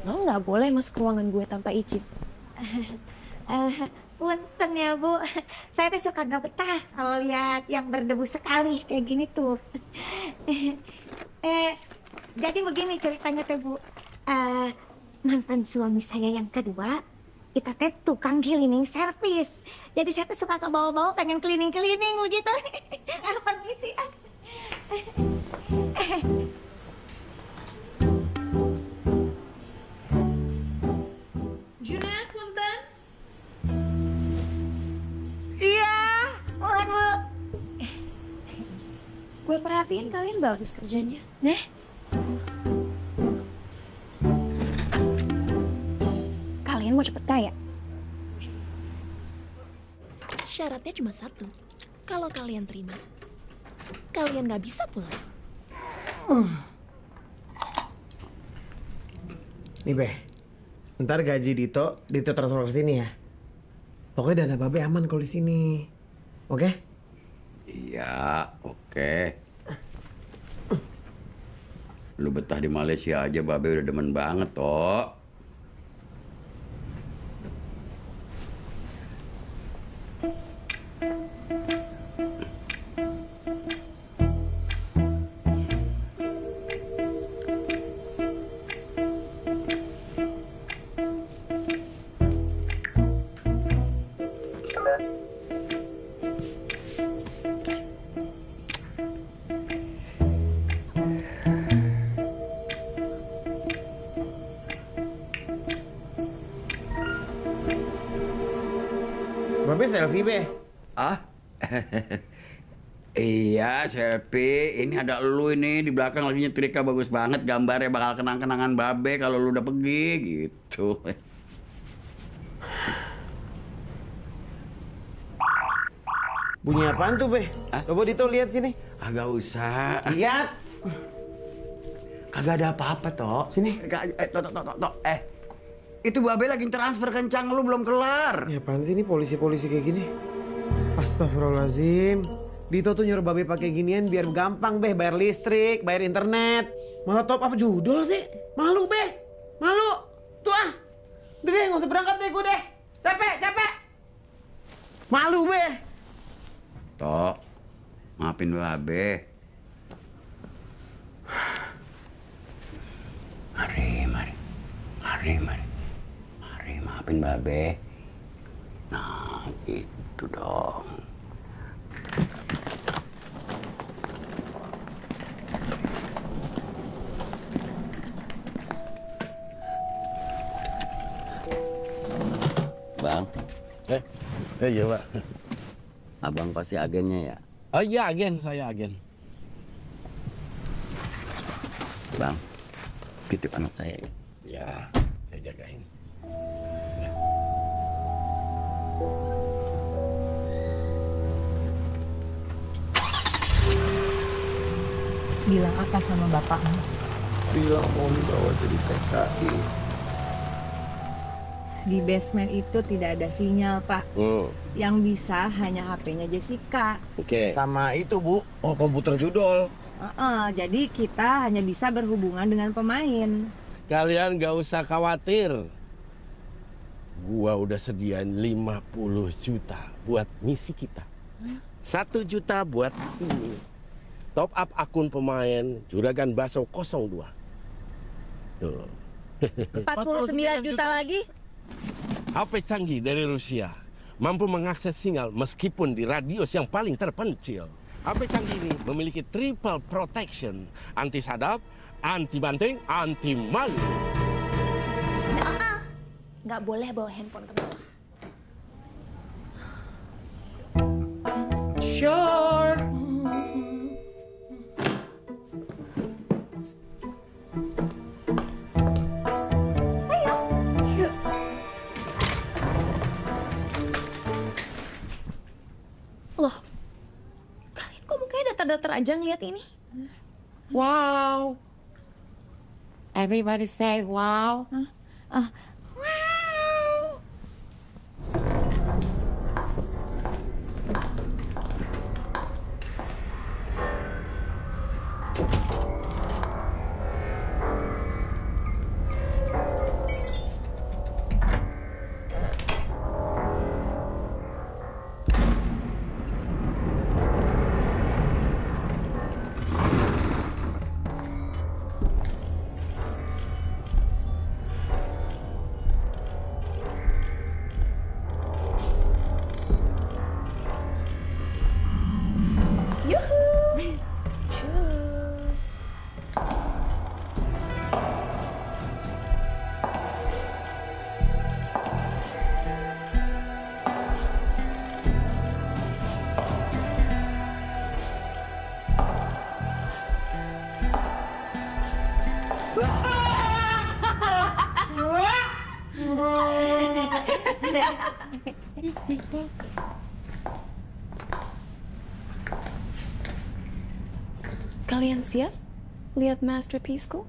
Lo nggak boleh masuk ruangan gue tanpa izin. Punten ya Bu, saya tuh suka gak betah kalau lihat yang berdebu sekali kayak gini tuh. Jadi begini ceritanya teh Bu. Mantan suami saya yang kedua, kita teh tukang cleaning service. Jadi saya tuh suka ke bawah-bawah pengen cleaning begitu. Permisi. Junet, punten. Iya, mohon Bu. Gue perhatiin kalian bagus kerjanya. Nah. Kalian mau cepet kaya? Syaratnya cuma satu. Kalau kalian terima, kalian nggak bisa pulang. Nih Beh, ntar gaji Dito transfer ke sini ya. Pokoknya dana Babe aman kalau di sini, oke? Iya, oke. Lu betah di Malaysia aja, Babe udah demen banget, toh. Babe selfie Be. Ah? Iya, selfie. Ini ada lu ini di belakang lagi nyetrika bagus banget. Gambarnya bakal kenang-kenangan Babe kalau lu udah pergi gitu. Bunyi apaan tuh Be? Coba Dito lihat sini. Agak usah. Lihat. Kagak ada apa-apa, Tok. Sini. Tok. Itu Babe lagi transfer kencang, lu belum kelar. Ya apaan sih ini polisi-polisi kayak gini? Astagfirullahaladzim. Dito tuh nyuruh Babe pakai ginian biar gampang Be, bayar listrik, bayar internet. Malah top apa judul sih? Malu Be, malu. Tuh ah, udah deh nggak usah berangkat deh gue deh. Capek. Malu Be. Tok, maafin Babe. Mari, maafin Babe. Nah, gitu dong. Bang. Iya, Pak. Abang pasti agennya ya? Oh iya, saya agen. Bang, titip anak saya ya? Ya, saya jagain. Bilang apa sama bapakmu? Bilang mau dibawa jadi TKI. di basement itu tidak ada sinyal, Pak. Yang bisa hanya HP-nya Jessica. Oke. Sama itu, Bu. Oh, komputer judul. Jadi kita hanya bisa berhubungan dengan pemain. Kalian gak usah khawatir. Gua udah sediain 50 juta buat misi kita. 1 juta buat ini. Top up akun pemain Juragan Baso 02. Tuh. 49 juta lagi? HP canggih dari Rusia. Mampu mengakses sinyal meskipun di radius yang paling terpencil. HP canggih ini memiliki triple protection. Anti sadap, anti banting, anti maling. Nggak boleh bawa handphone ke bawah. Sure. Loh, kalian kok mukanya datar-datar aja ngeliat ini? Wow. Everybody say wow. Wow. Kalian siap lihat masterpiece-ku?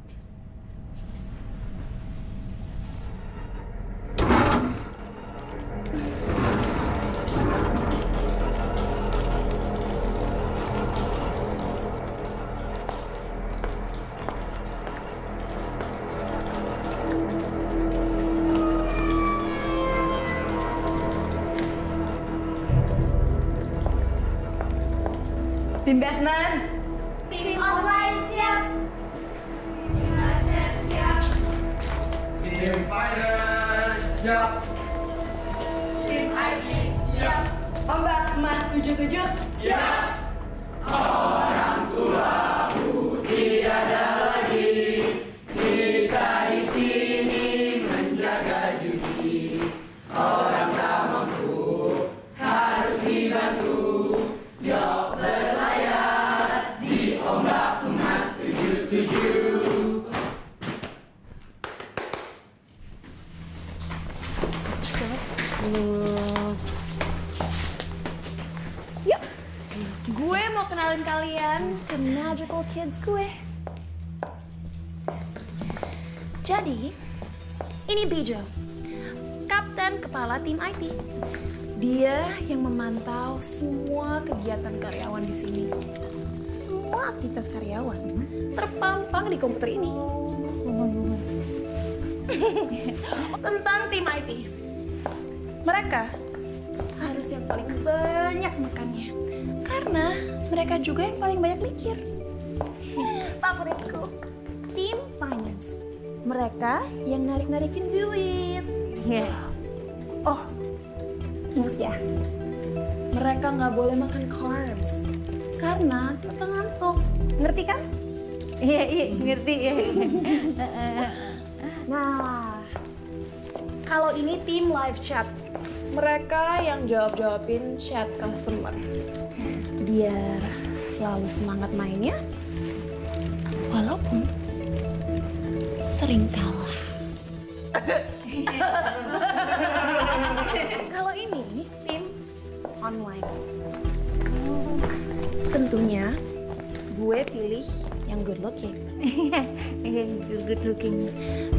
Tim basement. Tim online siap. Tim United siap. Tim Finance siap. Tim IT siap. Ombak emas 77 siap. Orang tuaku tiada lagi. Kita di sini menjaga judi. Orang tak mampu harus dibantu. Yuk berlayar di ombak emas 77. Yuk, gue mau kenalin kalian ke Magical Kids gue. Jadi, ini Bijo, kapten kepala tim IT. Dia yang memantau semua kegiatan karyawan di sini. Semua aktivitas karyawan terpampang di komputer ini. Tentang tim IT. Mereka harus yang paling banyak makannya. Karena mereka juga yang paling banyak mikir. Favoritku, tim finance. Mereka yang narik-narikin duit. Oh, ingat ya, mereka nggak boleh makan carbs karena kita ngantuk. Ngerti kan? Iya, ngerti ya. Nah, kalau ini tim live chat, mereka yang jawab-jawabin chat customer. Biar selalu semangat mainnya, walaupun sering kalah. Kalau ini tim online. Tentunya gue pilih yang good looking. Good looking.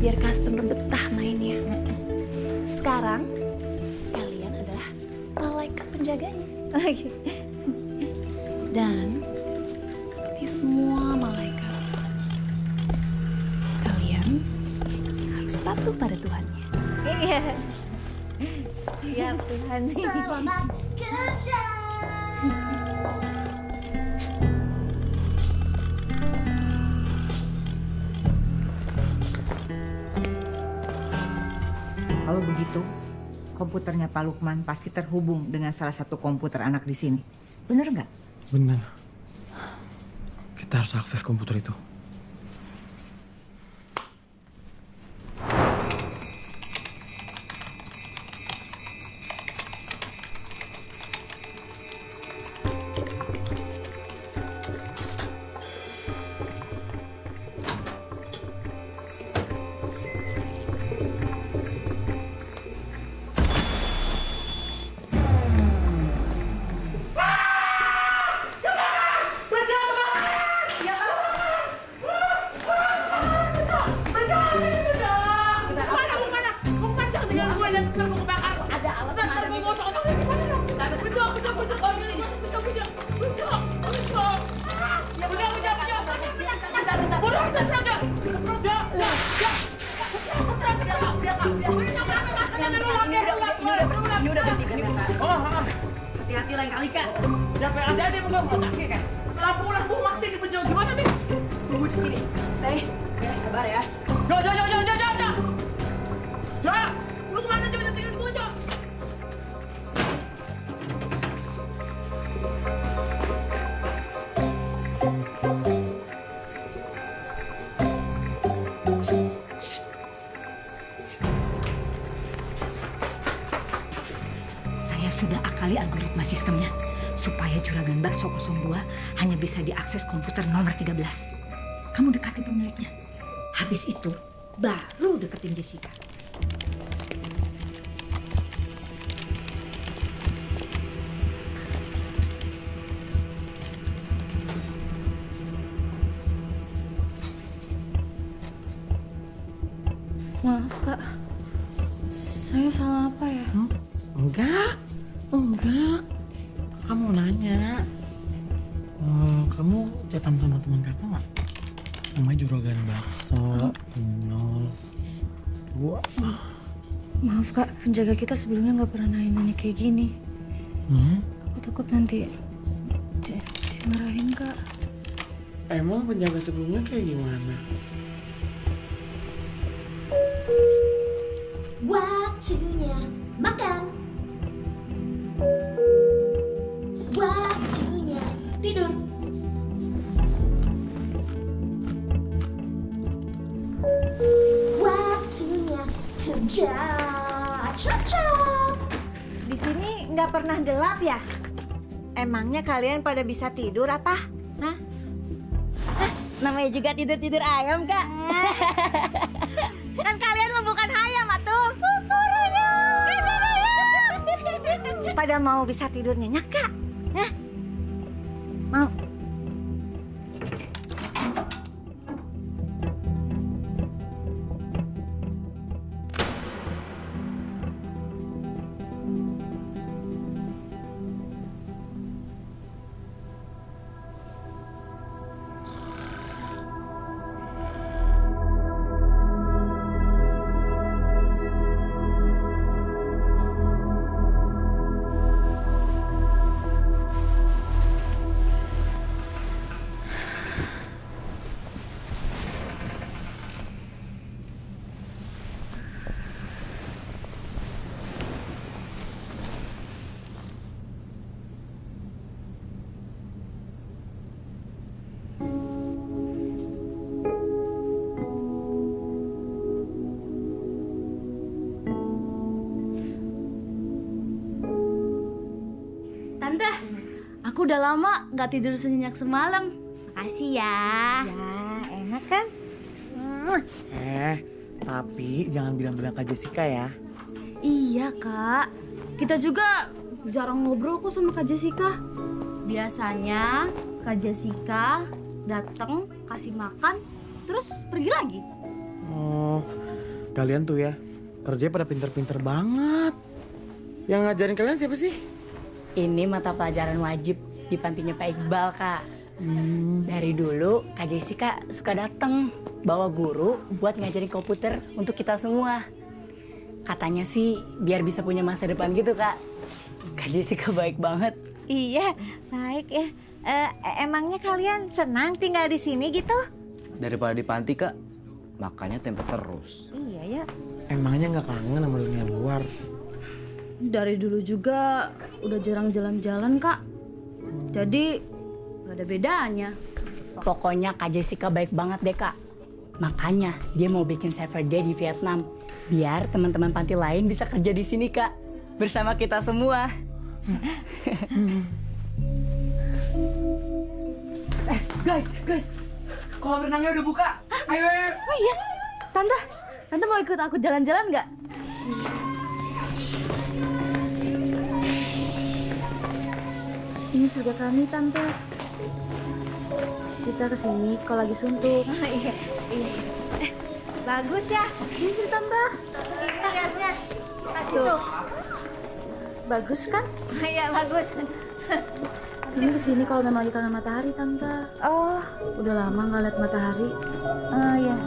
Biar customer betah mainnya. Sekarang kalian adalah malaikat penjaganya. Dan seperti semua malaikat, kalian harus patuh pada Tuhannya. Iya. Siap Tuhan. Selamat kerja. Kalau begitu, komputernya Pak Lukman pasti terhubung dengan salah satu komputer anak di sini. Bener nggak? Bener. Kita harus akses komputer itu. Hati-hati lain kali, Kak. Udah hati-hati belum otaknya kan? Lampu mati di penjauh gimana nih? Tunggu di sini. Stay. Ya, sabar ya. Jo. Jo, lu kemana coba tinggalin gua, Jo? Saya sudah akali algoritma sistemnya supaya juragan bakso 02 hanya bisa diakses komputer nomor 13. Kamu dekati pemiliknya. Habis itu baru deketin Jessica. Maaf Kak, saya salah apa ya? Enggak. Kamu nanya. Kamu chatan sama teman kakak nggak? Namanya juragan bakso 02. Maaf Kak, penjaga kita sebelumnya nggak pernah nanya kayak gini. Aku takut nanti dimarahin Kak. Emang penjaga sebelumnya kayak gimana? Waktunya makan. Waktunya tidur. Waktunya kerja. Cocok. Di sini nggak pernah gelap ya? Emangnya kalian pada bisa tidur apa? Hah? Namanya juga tidur-tidur ayam, Kak. Kan kalian mah bukan ayam atuh. Kukurunya. Pada mau bisa tidur nyenyak, Kak? Hah? Mau? Tante, aku udah lama nggak tidur senyenyak semalam. Makasih ya. Ya, enak kan? Tapi jangan bilang-bilang Kak Jessica ya. Iya Kak, kita juga jarang ngobrol kok sama Kak Jessica. Biasanya Kak Jessica datang kasih makan, terus pergi lagi. Oh, kalian tuh ya, Kerjanya pada pinter-pinter banget. Yang ngajarin kalian siapa sih? Ini mata pelajaran wajib di pantinya Pak Iqbal, Kak. Dari dulu Kak Jessica suka datang bawa guru buat ngajarin komputer untuk kita semua. Katanya sih biar bisa punya masa depan gitu, Kak. Kak Jessica baik banget. Iya, baik ya. Emangnya kalian senang tinggal di sini gitu? Daripada di panti, Kak. Makanya tempe terus. Iya ya. Emangnya nggak kangen sama dunia luar? Dari dulu juga udah jarang jalan-jalan, Kak. Jadi gak ada bedanya. Pokoknya Kak Jessica baik banget deh, Kak. Makanya dia mau bikin server day di Vietnam. Biar teman-teman panti lain bisa kerja di sini, Kak. Bersama kita semua. Guys. Kolam renangnya udah buka. Ayo. Oh iya. Tante mau ikut aku jalan-jalan nggak? Ini sudah kami, Tante. Kita kesini kalau lagi suntuk. Iya. Bagus ya. Sini, Tante. Lihat. Tuh. Bagus kan? Iya, bagus. Ini kesini kalau memang lagi kangen matahari, Tante. Oh. Udah lama nggak lihat matahari. Oh iya.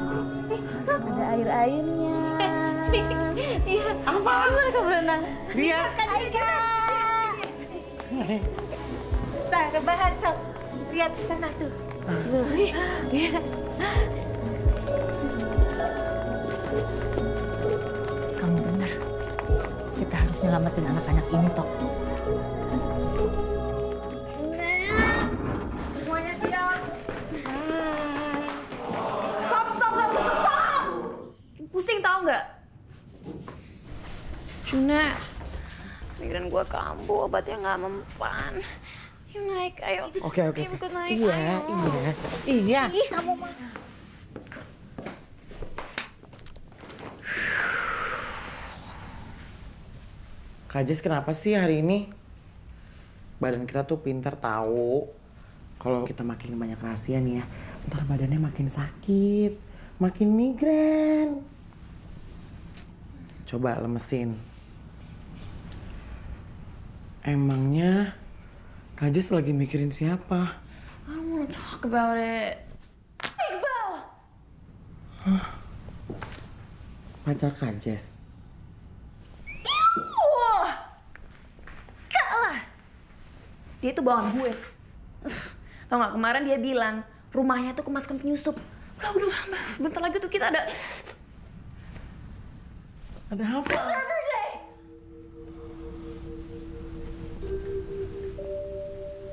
Ada air-airnya. Iya. Apa? Mereka berenang. Lihat. Kan ikan. Nah, rebahan sob. Lihat di sana tuh. Iya. Kamu benar. Kita harus nyelamatin anak-anak ini, Tok. Semuanya siap. Stop. Pusing tau nggak? Juna, pikiran gua kambuh, obatnya nggak mempan. Yuk naik, ayo. Oke. Yuk ikut naik, Iya. Ih, kamu mah. Kak Jess kenapa sih hari ini? Badan kita tuh pinter tahu kalau kita makin banyak rahasia nih ya, ntar badannya makin sakit, makin migrain. Coba lemesin. Emangnya Kak Jess lagi mikirin siapa? I don't wanna talk about it. Iqbal! Pacar Kak Jess? Kalah! Dia tuh bawaan gue. Tau gak, kemarin dia bilang rumahnya tuh kemasukan penyusup. Udah, bentar lagi tuh kita ada... Ada apa? Server day!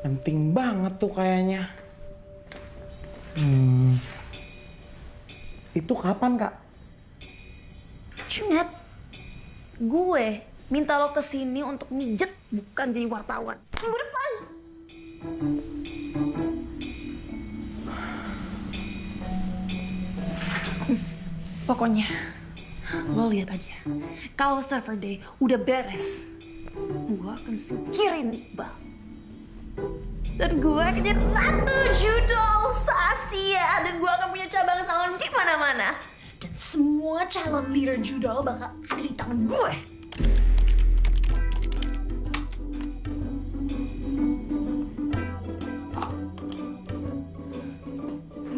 Penting banget tuh kayaknya. Itu kapan, Kak? Junet, gue minta lo kesini untuk mijet, bukan jadi wartawan. Minggu depan. Pokoknya, lo lihat aja. Kalau server day udah beres, gue akan singkirin Iqbal. Dan gue akan jadi ratu judol se-Asia. Dan gue akan punya cabang salon di mana-mana. Dan semua calon leader judol bakal ada di tangan gue.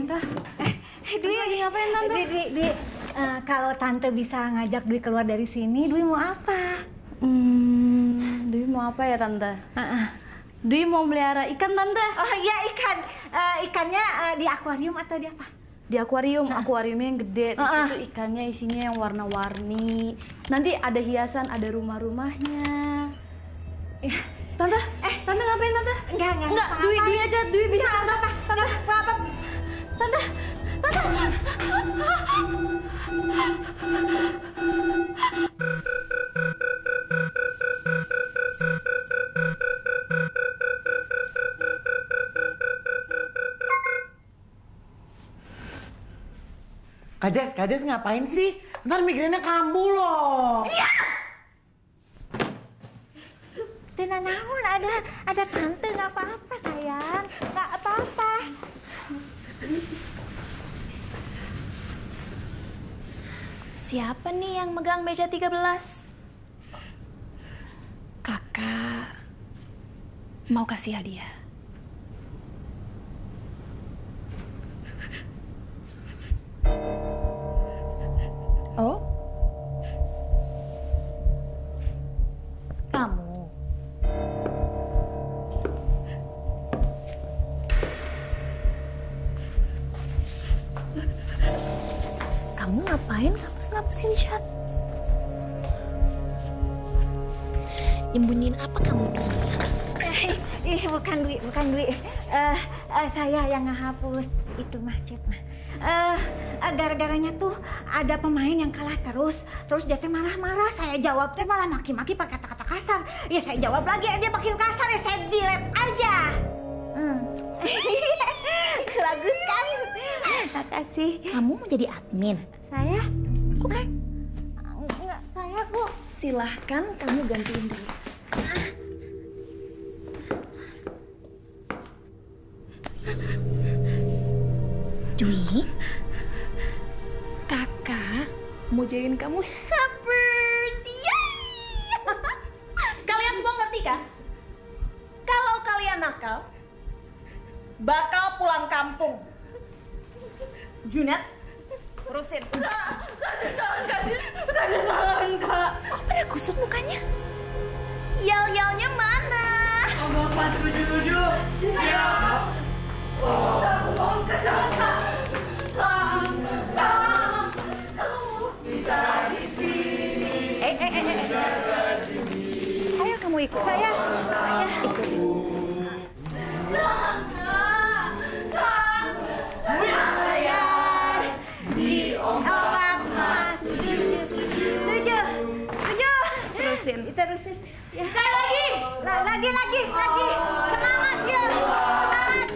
Tante. Dwi lagi ngapain, Tante? Dwi, kalau Tante bisa ngajak Dwi keluar dari sini, Dwi mau apa? Dwi mau apa ya, Tante? Dwi mau melihara ikan, Tante. Oh iya, ikan. Ikannya di akuarium atau di apa? Di akuarium, akuariumnya yang gede. Di situ ikannya isinya yang warna-warni. Nanti ada hiasan, ada rumah-rumahnya. Tante, Tante ngapain, Tante? Enggak, Dwi aja, Dwi bisa apa? Tante, apa? Tante. Kak Jess ngapain sih? Ntar migrainnya kambuh loh. Iya! Tenang namun, ada Tante, nggak apa-apa sayang. Nggak apa-apa. Siapa nih yang megang meja 13? Kakak mau kasih hadiah. Oh? Kamu? Kamu ngapain ngapus-ngapusin chat? Nyembunyiin apa kamu tuh? Bukan Dwi. Saya yang ngehapus itu mah chat mah. Gara-garanya tuh ada pemain yang kalah terus dia teh marah-marah. Saya jawab teh malah maki-maki pakai kata-kata kasar. Ya saya jawab lagi, dia makin kasar, ya saya delete aja. Bagus kan? Makasih. Kamu mau jadi admin? Saya? Oke. Enggak, saya kok. Silahkan kamu gantiin dulu. Dwi, kakak mau jadiin kamu helpers. Yeay! Kalian semua ngerti kan? Kalau kalian nakal, bakal pulang kampung. Junet, urusin. Kasih saran, Kak. Kok pada kusut mukanya? Yel-yelnya mana? Bapak setuju. Siap. Aku mohon kejahatan. Kamu bicara di sini. Ayo kamu ikut. Saya. Ikutin. Di ombak mas 7. Terusin. Diterusin. Ya. Sekali lagi. Lagi. Semangat ya. Semangat.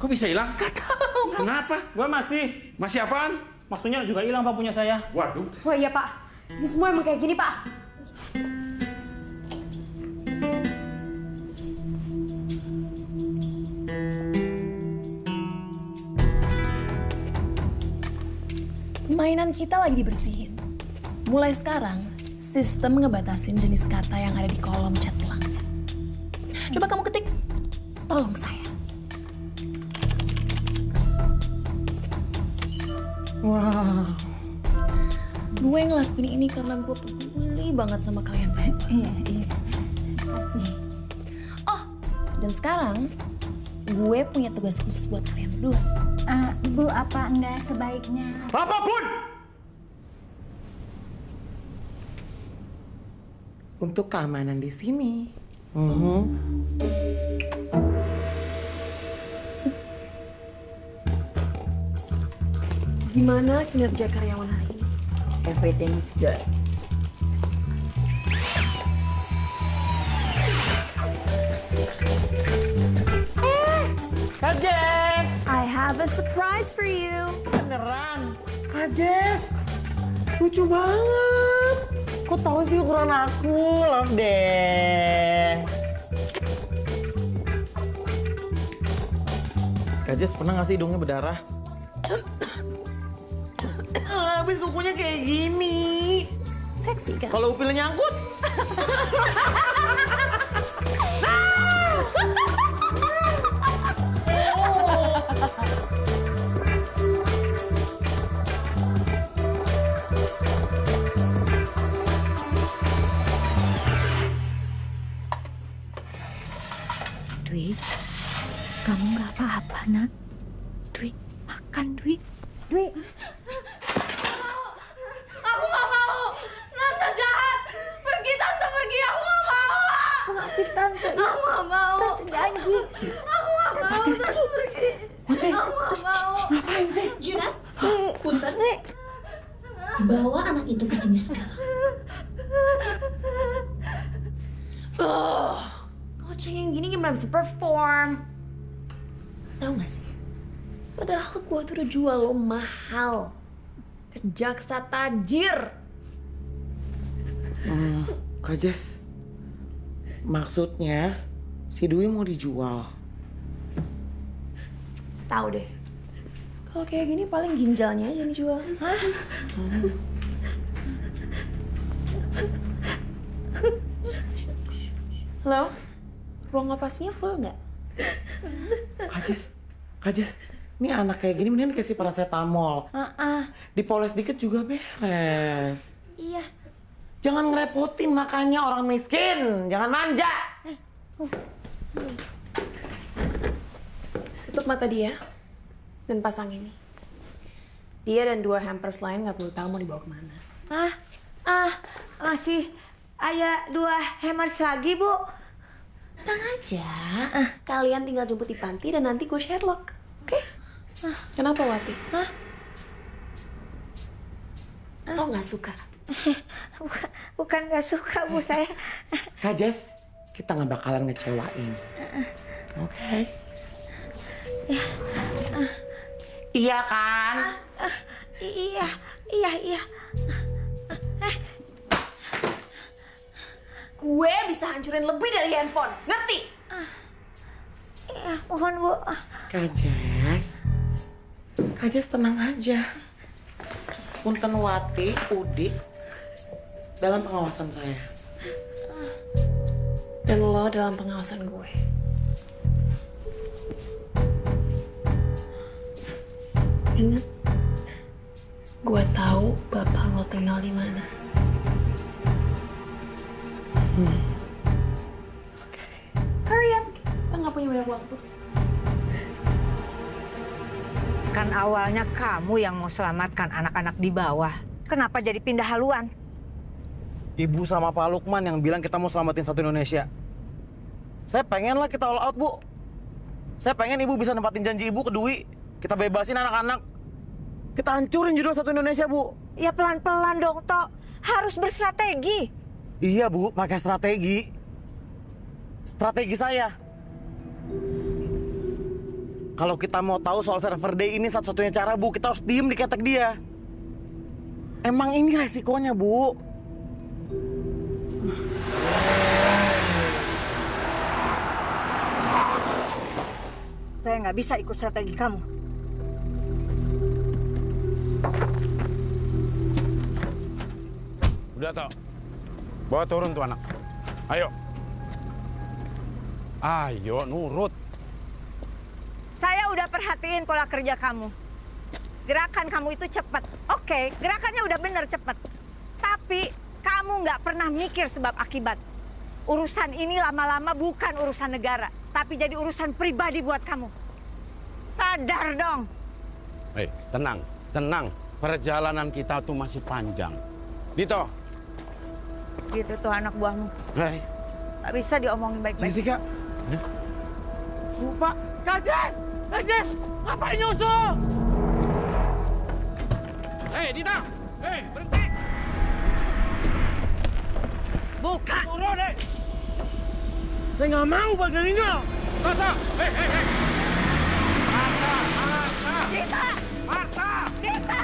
Kok bisa hilang? Gak tahu. Kenapa? Gua masih. Masih apaan? Maksudnya juga hilang Pak punya saya. Waduh. Oh iya Pak, ini semua emang kayak gini Pak. Mainan kita lagi dibersihin. Mulai sekarang, sistem ngebatasin jenis kata yang ada di kolom chat pelanggan. Coba kamu ketik, tolong saya. Wow. Gue ngelakuin ini karena gue peduli banget sama kalian berdua. Iya. Makasih. Oh, dan sekarang gue punya tugas khusus buat kalian berdua. Bu, apa enggak sebaiknya? Apapun! Untuk keamanan di sini. Gimana kinerja karyawan hari ini? Everything's good. Kak Jess! I have a surprise for you. Beneran? Kak Jess! Lucu banget. Kok tahu sih ukuran aku? Love deh. Kak Jess, pernah nggak sih hidungnya berdarah? Habis kukunya kayak gini. Seksi kan? Kalau upilnya nyangkut. Makan, Dwi. Dwi. Aku nggak mau. Tante jahat. Pergi, Tante, pergi. Aku nggak mau. Maafin Tante. Aku nggak mau. Tante janji. Aku nggak mau. Tante pergi. Aku nggak mau. Ngapain sih? Junat, punten. Bawa anak itu ke sini sekarang. Kalau cengeng gini gimana bisa perform? Tahu gak sih? Padahal gua tuh udah jual lo mahal ke jaksa tajir. Kak Jess, maksudnya si Dwi mau dijual. Tahu deh. Kalau kayak gini paling ginjalnya aja yang dijual. Hah? Halo? Ruang ngapasnya full nggak? Kak Jess, ini anak kayak gini mendingan dikasih paracetamol. Dipoles dikit juga beres. Iya. Jangan ngerepotin makanya orang miskin, jangan manja. Tutup mata dia dan pasang ini. Dia dan 2 hampers lain nggak perlu tahu mau dibawa kemana. Masih ada 2 hammers lagi, Bu. Tenang aja. Kalian tinggal jemput di panti dan nanti gue Sherlock. Oke? Kenapa, Wati? Lo nggak suka? Bukan nggak suka, Bu, saya. Kak Jess, kita nggak bakalan ngecewain. Oke? Iya kan? Iya. Gue bisa hancurin lebih dari handphone, ngerti? Iya, mohon, Bu. Kak Jess tenang aja. Punten Wati, Udik, dalam pengawasan saya. Dan lo dalam pengawasan gue. Ingat, gue tahu bapak lo tinggal di mana. Hurry up, lo nggak punya banyak waktu. Kan awalnya kamu yang mau selamatkan anak-anak di bawah. Kenapa jadi pindah haluan? Ibu sama Pak Lukman yang bilang kita mau selamatin satu Indonesia. Saya pengen lah kita all out, Bu. Saya pengen Ibu bisa nempatin janji Ibu ke Dwi. Kita bebasin anak-anak. Kita hancurin judul satu Indonesia, Bu. Ya pelan-pelan dong, Tok. Harus berstrategi. Iya, Bu. Pakai strategi. Strategi saya. Kalau kita mau tahu soal server day ini satu-satunya cara, Bu, kita harus diem di ketek dia. Emang ini resikonya, Bu. Saya nggak bisa ikut strategi kamu. Udah, Tok. Bawa turun tuh anak. Ayo. Ayo, nurut. Saya udah perhatiin pola kerja kamu. Gerakan kamu itu cepat. Oke, gerakannya udah bener cepat. Tapi kamu nggak pernah mikir sebab akibat. Urusan ini lama-lama bukan urusan negara, tapi jadi urusan pribadi buat kamu. Sadar dong. Tenang, tenang. Perjalanan kita tuh masih panjang. Dito. Gitu tuh anak buahmu. Nggak bisa diomongin baik-baik. Jessica. Lupa. Kak Jess! Kak Jess! Ngapain nyusul? Dita! Berhenti! Buka! Turun, Saya nggak mau bagian ini loh. Marta! Dita! Marta! Dita!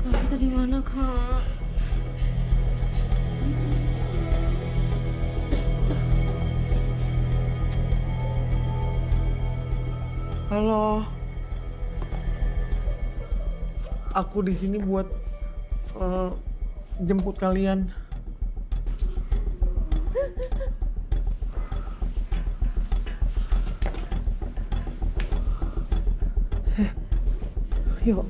Kak, kita di mana, Kak? Halo. Aku di sini buat jemput kalian. Ayo.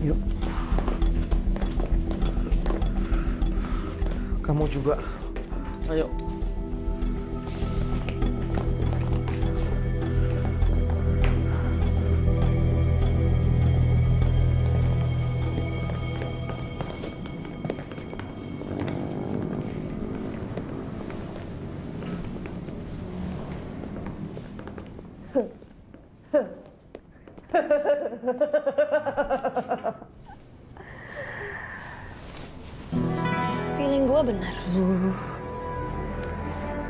Yuk. Kamu juga. Ayo. Feeling gue benar.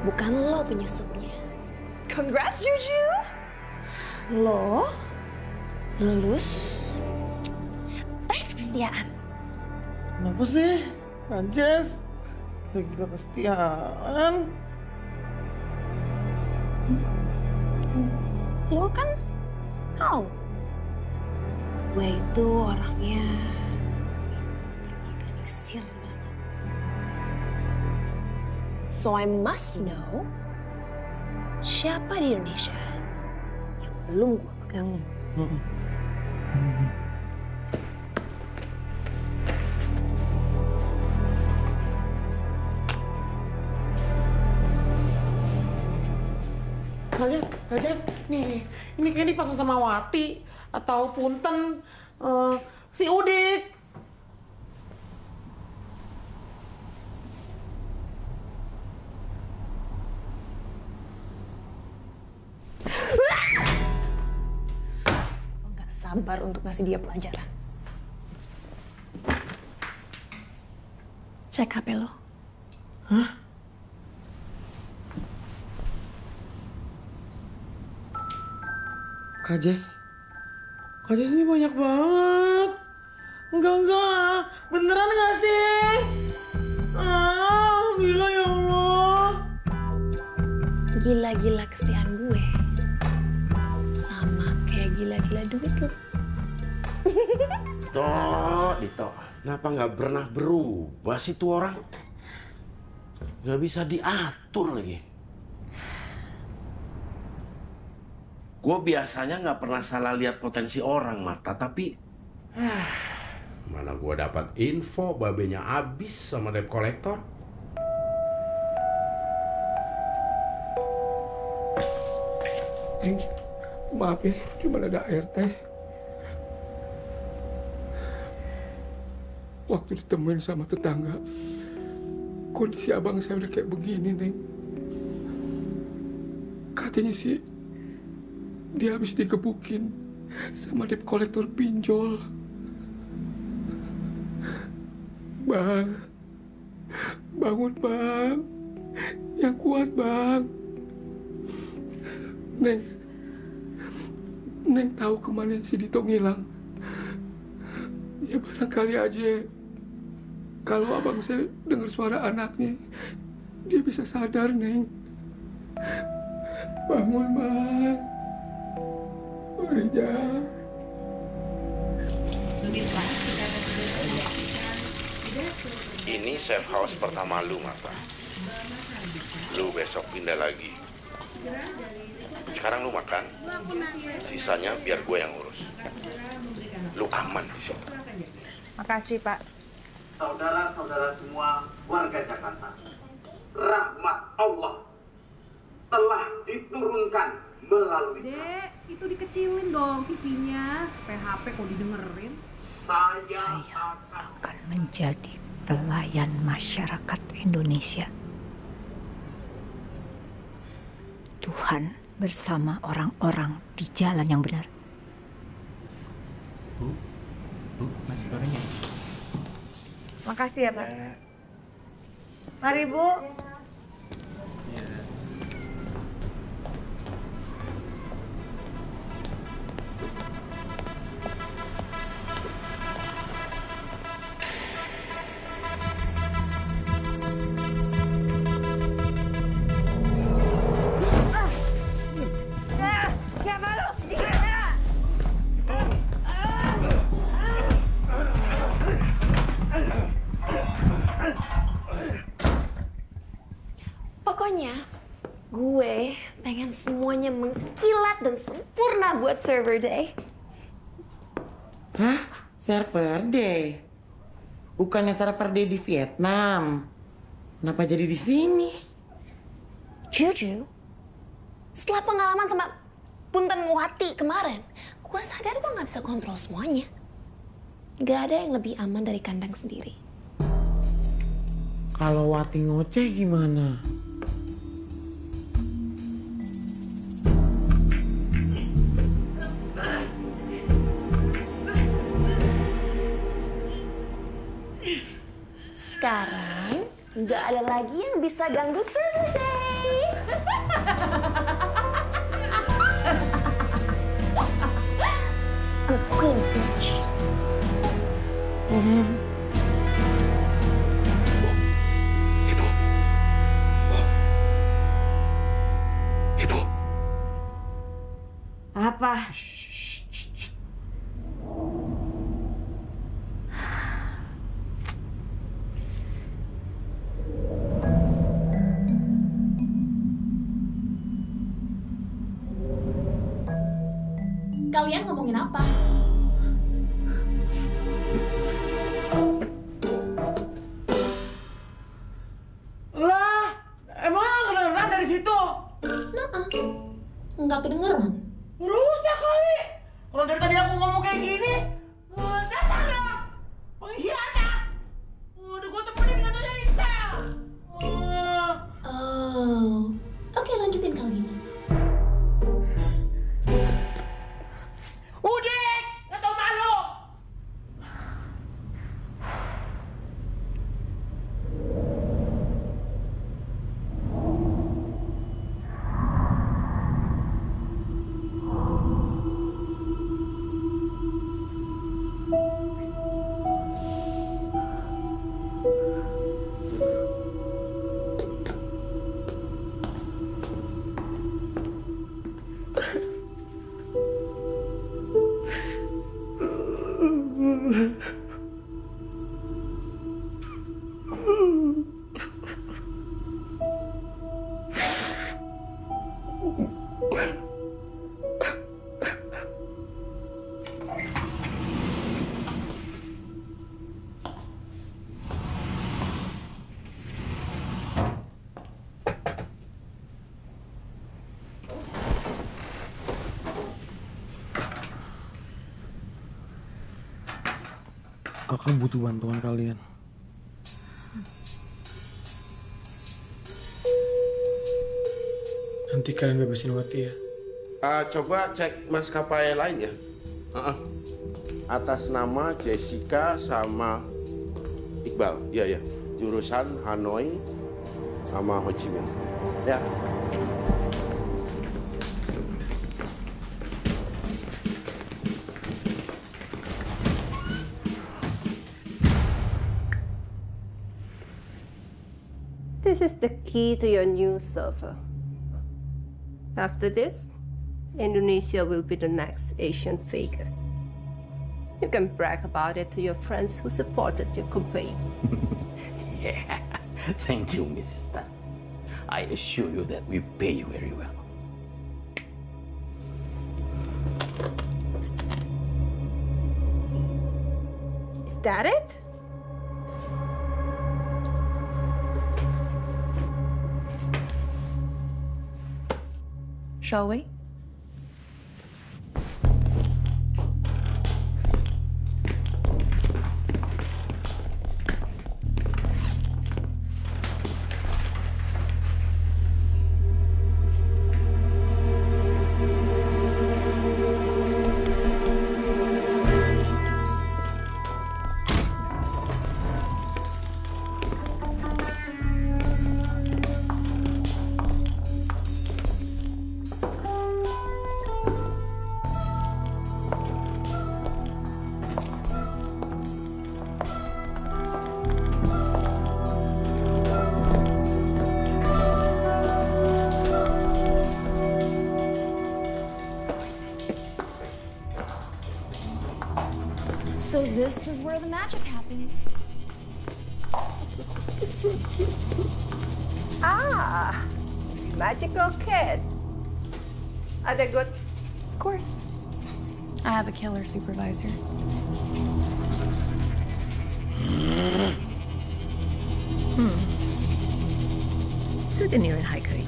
Bukan lo penyusupnya. Congrats, Juju. Lo lulus tes kesetiaan. Kenapa sih? Anjas. Udah gila kesetiaan. Lo kan tahu. Gue itu orangnya terorganisir banget. So I must know siapa di Indonesia yang belum gue pegang. Anjas, nih, ini kayaknya dipasang sama Wati atau Punten, si Udik. Nggak sabar untuk ngasih dia pelajaran. Cek HP lo. Hah? Kak Jess ini banyak banget. Enggak. Beneran nggak sih? Alhamdulillah ya Allah. Gila-gila kesetiaan gue sama kayak gila-gila duit lo. Dito, kenapa nggak pernah berubah sih tuh orang? Nggak bisa diatur lagi. Gue biasanya nggak pernah salah lihat potensi orang, Marta, tapi mana gue dapat info babenya abis sama debt collector. Maaf ya, cuma ada air teh. Waktu ditemuin sama tetangga, kondisi abang saya udah kayak begini, Neng. Katanya sih, dia habis digebukin sama debt collector pinjol. Bang, bangun bang, yang kuat bang. Neng tahu kemana si Dito ngilang. Ya barangkali aja kalau abang saya dengar suara anaknya, dia bisa sadar, Neng. Bangun bang. Ini safe house pertama lu, Marta. Lu besok pindah lagi. Sekarang lu makan, sisanya biar gue yang urus. Lu aman di situ. Makasih, Pak. Saudara-saudara semua warga Jakarta, rahmat Allah telah diturunkan melalui... Dek, itu dikecilin dong TV-nya. PHP kok didengerin. Saya akan menjadi pelayan masyarakat Indonesia. Tuhan bersama orang-orang di jalan yang benar. Bu, nasi gorengnya. Makasih ya, Pak. Mari, Bu. Pokoknya, gue pengen semuanya mengkilat dan sempurna buat Server Day. Hah? Surfer Day. Bukannya Surfer Day di Vietnam. Kenapa jadi di sini? Juju, setelah pengalaman sama Punten Wati kemarin, gue sadar gue nggak bisa kontrol semuanya. Gak ada yang lebih aman dari kandang sendiri. Kalau Wati ngoceh gimana? Sekarang nggak ada lagi yang bisa ganggu Surfer Day. I'm a queen bitch. Ibu. Apa? Kalian ngomongin apa? Lah, emang kedengeran dari situ? Nggak kedengeran. Rusak kali. Kalau dari tadi aku ngomong kayak gini, dasar dong. Pengkhianat. Udah gue temenin dengan Tante Listel. Oh, oke lanjutin kalau gitu. Udah, nggak tau malu. Kakak butuh bantuan kalian. Nanti kalian bebasin Wati ya. Coba cek maskapai lain ya. Atas nama Jessica sama Iqbal. Iya ya. Jurusan Hanoi sama Ho Chi Minh. Ya. This is the key to your new server. After this, Indonesia will be the next Asian Vegas. You can brag about it to your friends who supported your campaign. Yeah, thank you, Mrs. Tan. I assure you that we pay you very well. Is that it? Shall we? So this is where the magic happens. Ah, magical kid. Are they good? Of course. I have a killer supervisor. Hmm. 这个女人还可以。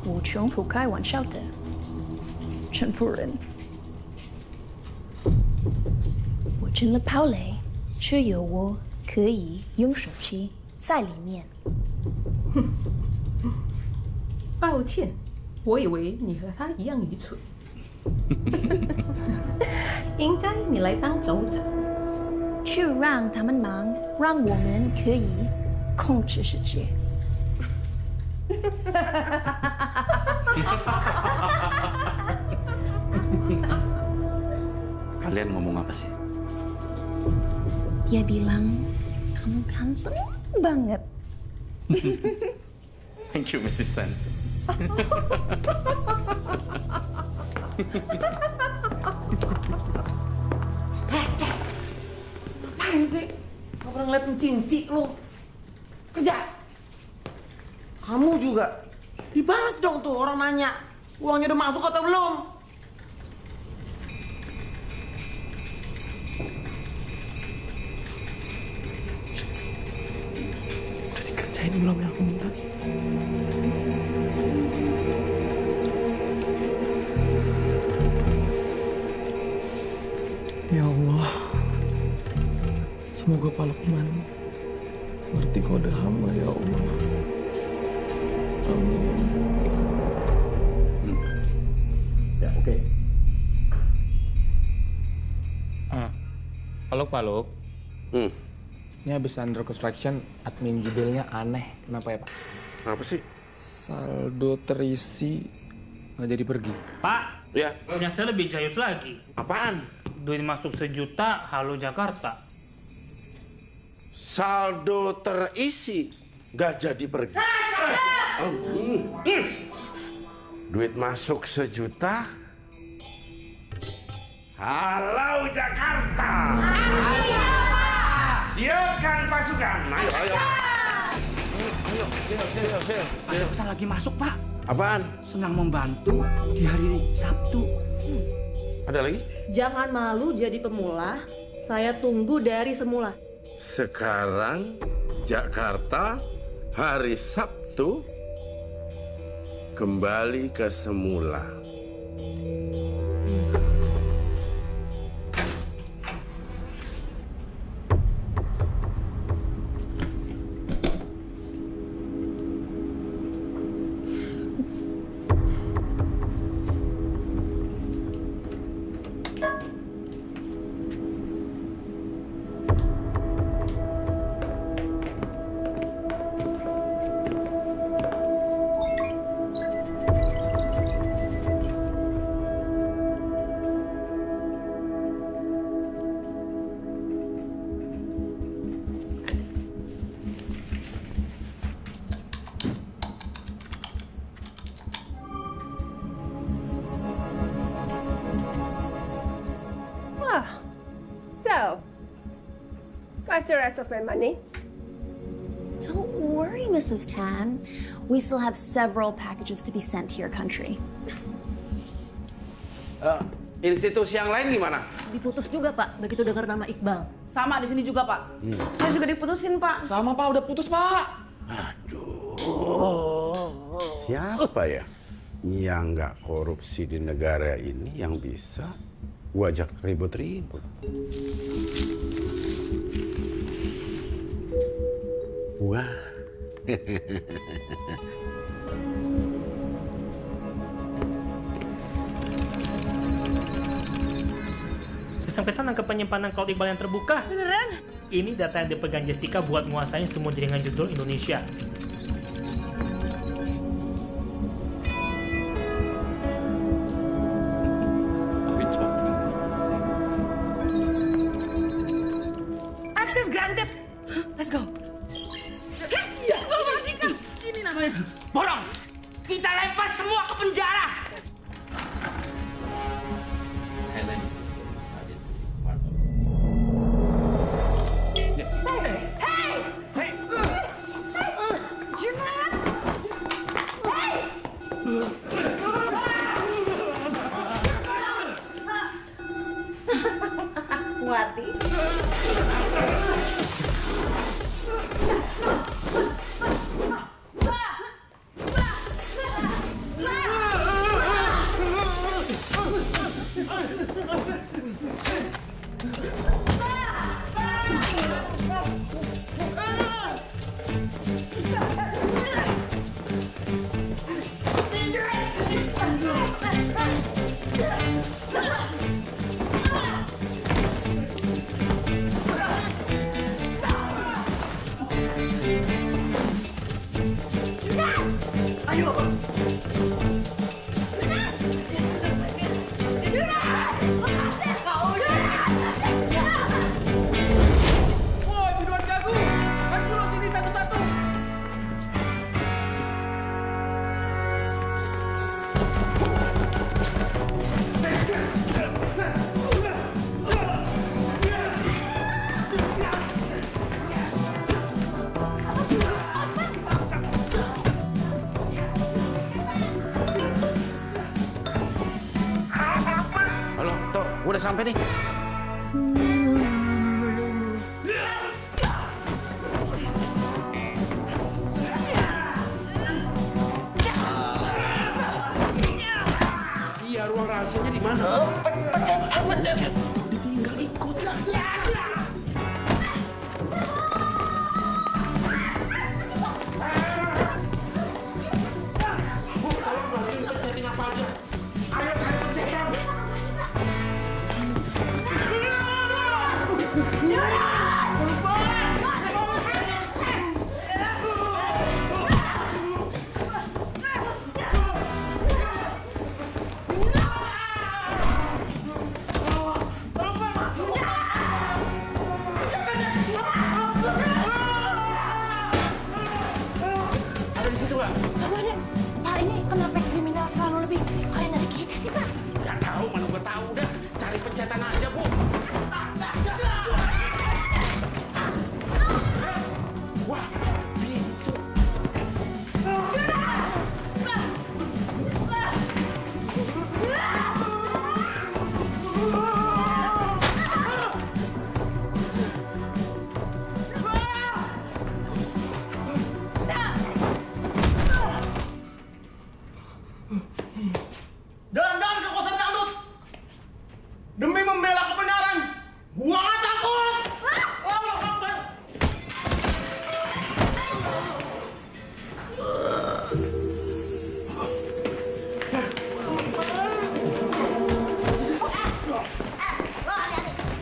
无穷不开玩笑的，陈夫人。我进了堡垒，只有我可以用手机在里面。抱歉，我以为你和他一样愚蠢。应该你来当州长。就让他们忙，让我们可以控制世界。Kalian ngomong apa sih? Dia bilang kamu ganteng banget. Thank you, Mrs. Tan. Ngapain sih? Gak pernah ngeliatin cinci lu. Kerja. Kamu juga. Dibalas dong tuh orang nanya. Uangnya udah masuk atau belum? Udah dikerjain belum yang aku minta? Ya Allah, semoga Pak Lukman ngerti kode hamba ya Allah. Amin. Ya, oke. Pak Luk. Ini habis under construction, admin judulnya aneh. Kenapa ya, Pak? Apa sih? Saldo terisi nggak jadi pergi. Pak, ya. Punya saya lebih jayus lagi. Apaan? Duit masuk 1 juta, halo Jakarta. Saldo terisi, nggak jadi pergi. Duit masuk 1 juta, halo Jakarta. Siapkan pasukan, ayo, ayo. Ada pesan lagi masuk, Pak. Apaan? Senang membantu di hari Sabtu. Ada lagi? Jangan malu jadi pemula. Saya tunggu dari semula. Sekarang Jakarta hari Sabtu kembali ke semula. So, where's the rest of my money? Don't worry, Mrs. Tan. We still have several packages to be sent to your country. Institusi yang lain gimana? Diputus juga, Pak. Begitu dengar nama Iqbal. Sama di sini juga, Pak. Saya juga diputusin, Pak. Sama, Pak. Udah putus, Pak. Siapa ya yang nggak korupsi di negara ini yang bisa gua ajak ribut-ribut? Wah. Kesempitan nangkep penyimpanan cloud Iqbal yang terbuka. Beneran? Ini data yang dipegang Jessica buat nguasain semua jaringan judul Indonesia. Access granted. Let's go. Iya, ini namanya borong. Kita lempar semua ke penjara. Thailand is just getting started to be part of. Hey! Muati. Woi, biduan gagu! Kan dulu sini satu-satu! Halo, Tok, gua udah sampai nih. Iya, ruang rahasianya di mana? Pencet. Ditinggal ikut. Bu, tolong bantuin pencetin apa aja. Ayo cari pencetan. Ada di situ nggak? Kabarnya, Pak, ini kenapa kriminal selalu lebih kalian dari kita sih, Pak? Nggak tahu, mana gua tahu. Udah, cari pencetan aja, Bu. Wah, pintu. Jalan-jalan ke kosan dangdut demi membela kebenaran. Gua nggak takut. Allah Akbar.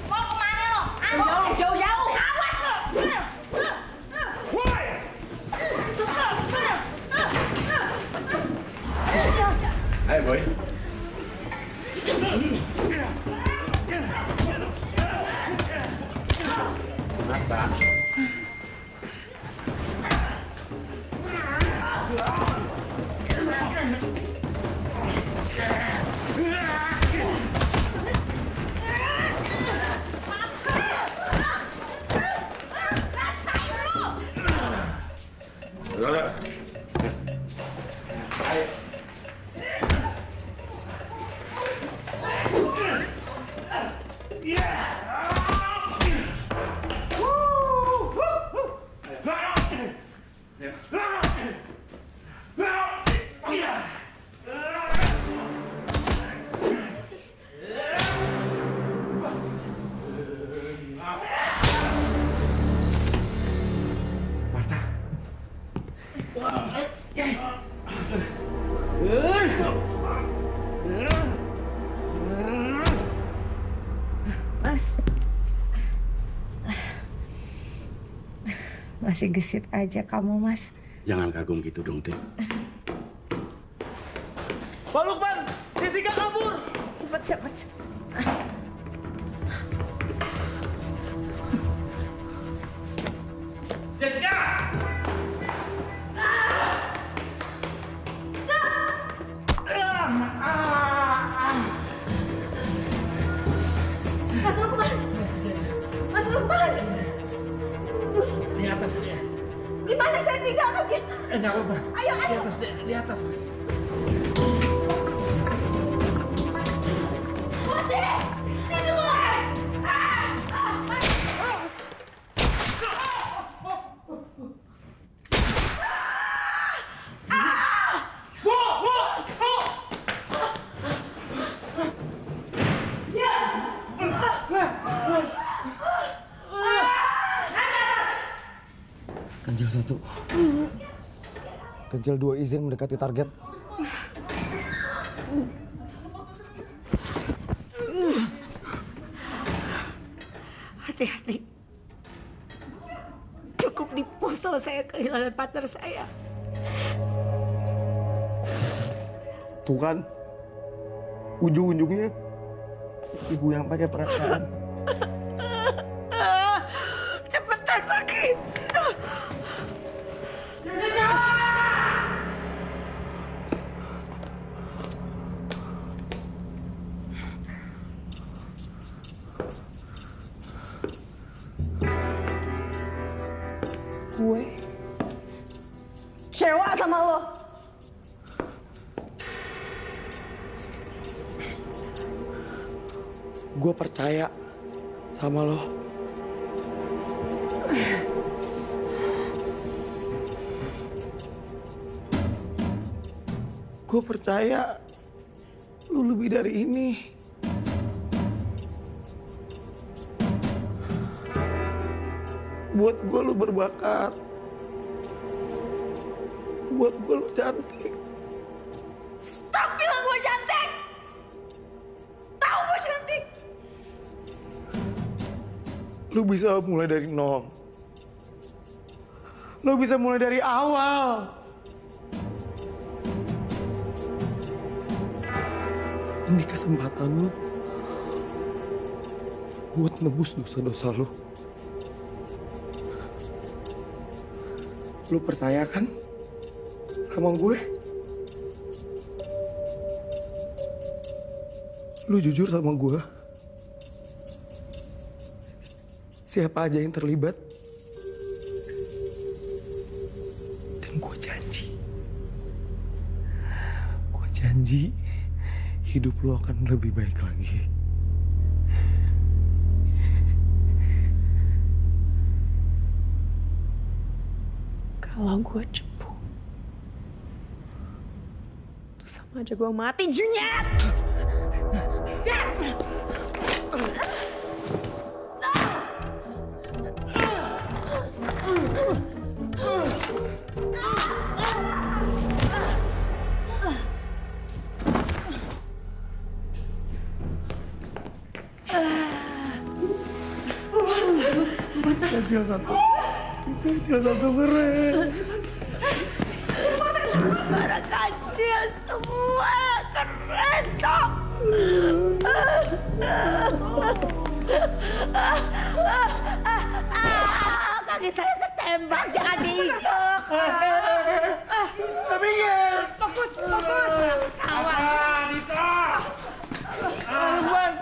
Mau kemana lo? Jauh-jauh. Awas lo. Woi. Hai, boy. Kenapa? Udah. Ayo. Mas. Masih gesit aja kamu, Mas. Jangan kagum gitu dong, Teh. Pak Lukman, Jessica kabur. Cepet. Jessica! Mas Lukman. Mas Lukman. Di atas dia. Di mana saya tinggal lagi? Enggak apa-apa. Ayo. Di atas dia, di atas. Mati! Sini lu! Ganjil 1. Ganjil 2 izin mendekati target. Hati-hati. Cukup di Poso saya kehilangan partner saya. Tuh kan, ujung-ujungnya ibu yang pakai perasaan. Cepetan pergi. Gue kecewa sama lo. Gue percaya sama lo. Gue percaya lu lebih dari ini. Buat gue lu berbakat. Buat gue lu cantik. Stop bilang gue cantik. Tahu gue cantik. Lu bisa mulai dari nol. Lu bisa mulai dari awal. Ini kesempatan lu buat nebus dosa-dosa lu. Lu percaya kan sama gue? Lu jujur sama gue? Siapa aja yang terlibat? Dan gue janji hidup lu akan lebih baik lagi. Kalau gue cepu, itu sama aja gue mati, Junyet! Kecil 1. Kecil 1 keren. Para kecil semua keren toh. Kaki saya ketembak, jangan diinjek. Minggir. Fokus. Kawan. Dito. Lukman.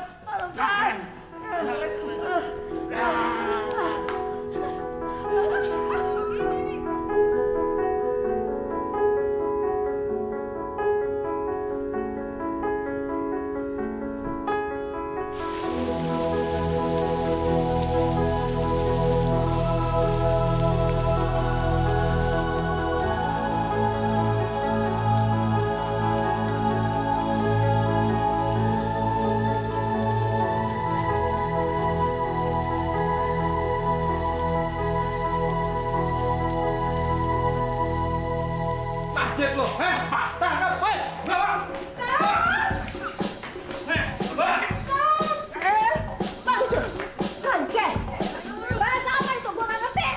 Jet lo, tangkap, bawa. Bangke, bahasa apa itu? Gua nggak ngerti.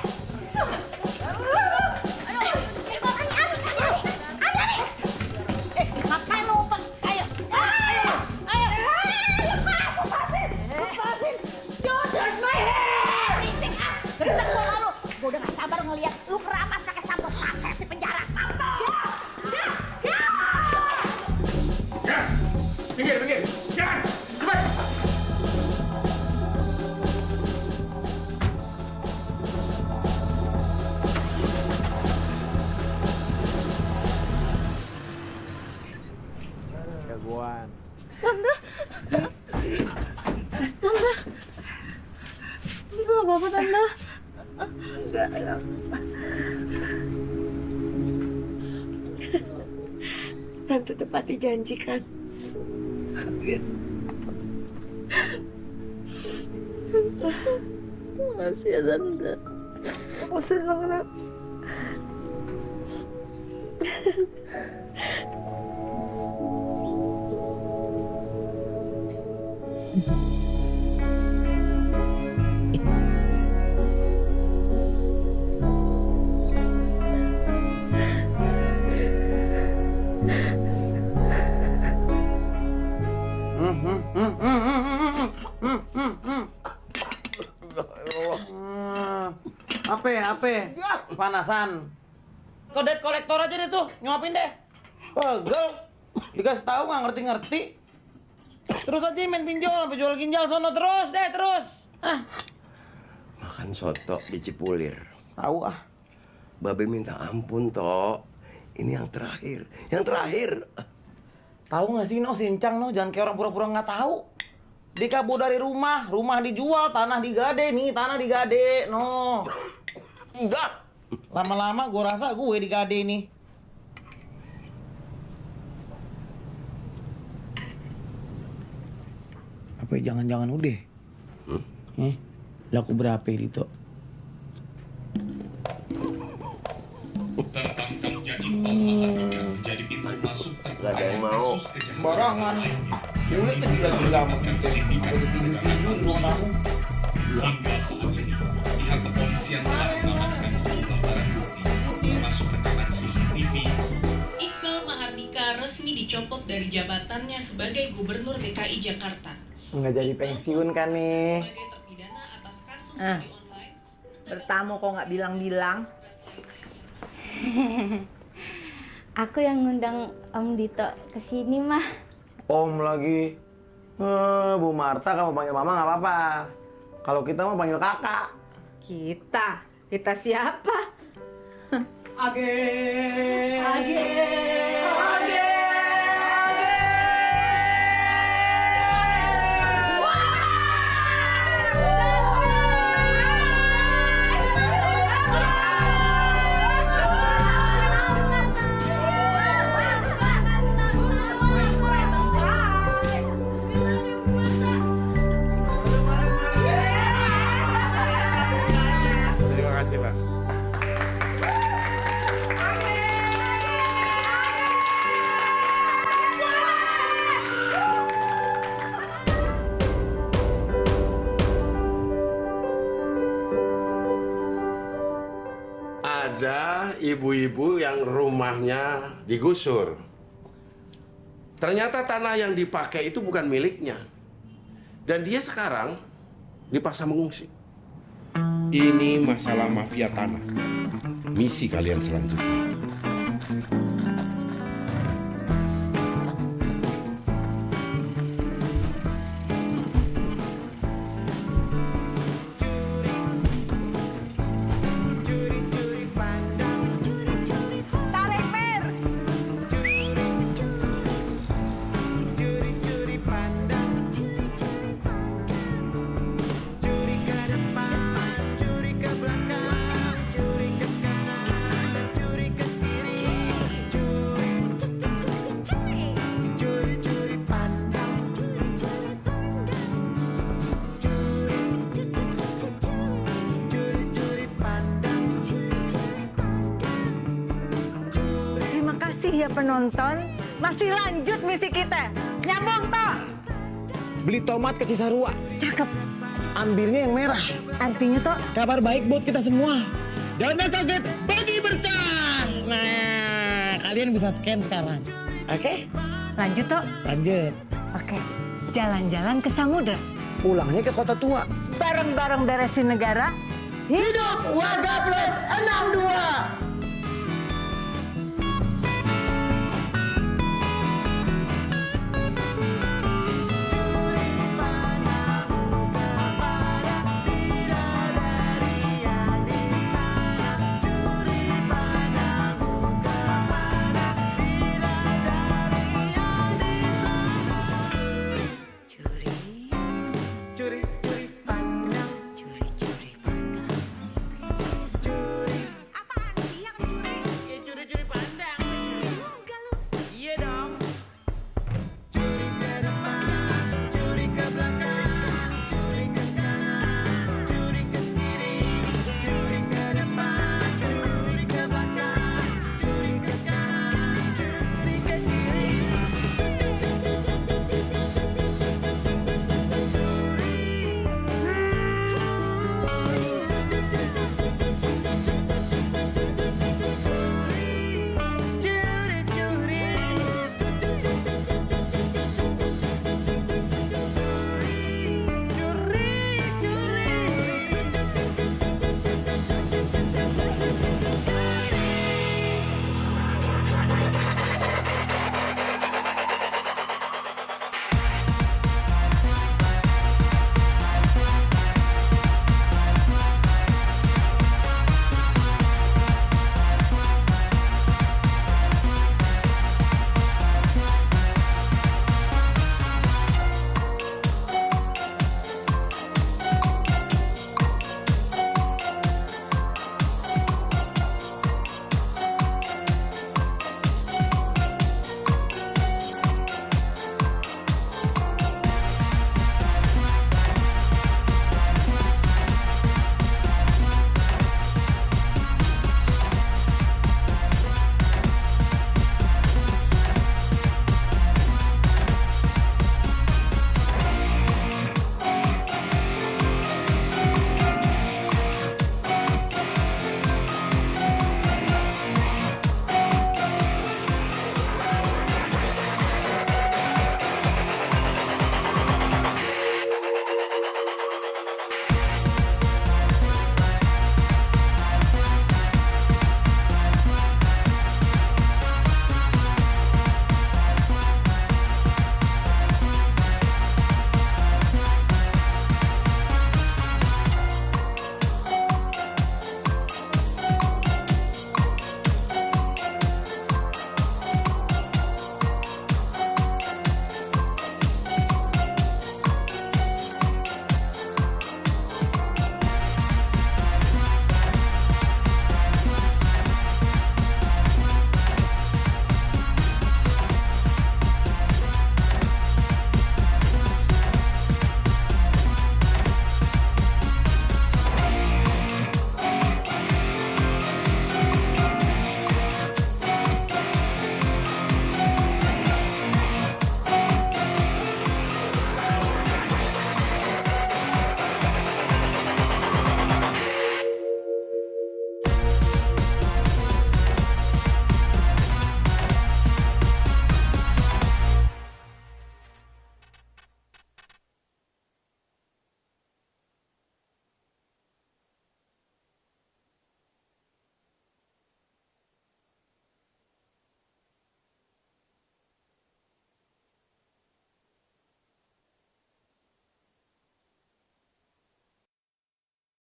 Ngapain lo? Ayo. Lepasin. Don't touch my hair. Risik ah, gendeng gua lu. Gua udah nggak sabar ngeliat lu keramas pakai sampo saset di penjara. Pinggir, jangan, cepat. Jagoan. Tante. Enggak apa-apa, Tante. Enggak. Tante tepati janji kan? Makasih ya, Tante. Aku senang, Nak. Apa? Panasan. Kau debt kolektor aja deh tuh, nyuapin deh. Pegel. Dikasih tahu nggak ngerti-ngerti. Terus aja main pinjol sampai jual ginjal sono terus. Makan soto di Cipulir. Tahu ah. Babe minta ampun, Tok. Ini yang terakhir. Tahu nggak sih, No, sincang, No, jangan kayak orang pura-pura nggak tahu. Dikabur dari rumah dijual, tanah digade, No. Enggak. Lama-lama gue rasa gue digade nih. Apa jangan-jangan udah? Laku berapa itu? Tertangkapnya Iqbal Mahardika menjadi pintu masuk terbuka kasus kejahatan barangan. Unit gila-gila hingga saat ini pihak kepolisian telah mengamankan sejumlah barang bukti termasuk rekaman CCTV. Iqbal Mahardika resmi dicopot dari jabatannya sebagai Gubernur DKI Jakarta. Nggak jadi pensiun kan nih? Bertamu kok nggak bilang-bilang. Aku yang ngundang Om Dito ke sini mah. Om lagi. Bu Marta kamu panggil mama nggak apa-apa. Kalau kita mau panggil kakak. Kita siapa? Age. Terima kasih, Pak. Ada ibu-ibu yang rumahnya digusur. Ternyata tanah yang dipakai itu bukan miliknya. Dan dia sekarang dipaksa mengungsi. Ini masalah mafia tanah. Misi kalian selanjutnya. Tarik mer. Terima kasih ya penonton. Masih lanjut misi kita. Nyambung toh. Beli tomat ke Cisarua. Cakep. Ambilnya yang merah. Artinya toh kabar baik buat kita semua. Dana target bagi berkah. Nah, kalian bisa scan sekarang. Oke? Lanjut toh. Lanjut. Oke. Jalan-jalan ke samudra. Pulangnya ke kota tua. Bareng-bareng beresin negara. Hidup Warga Plus 62.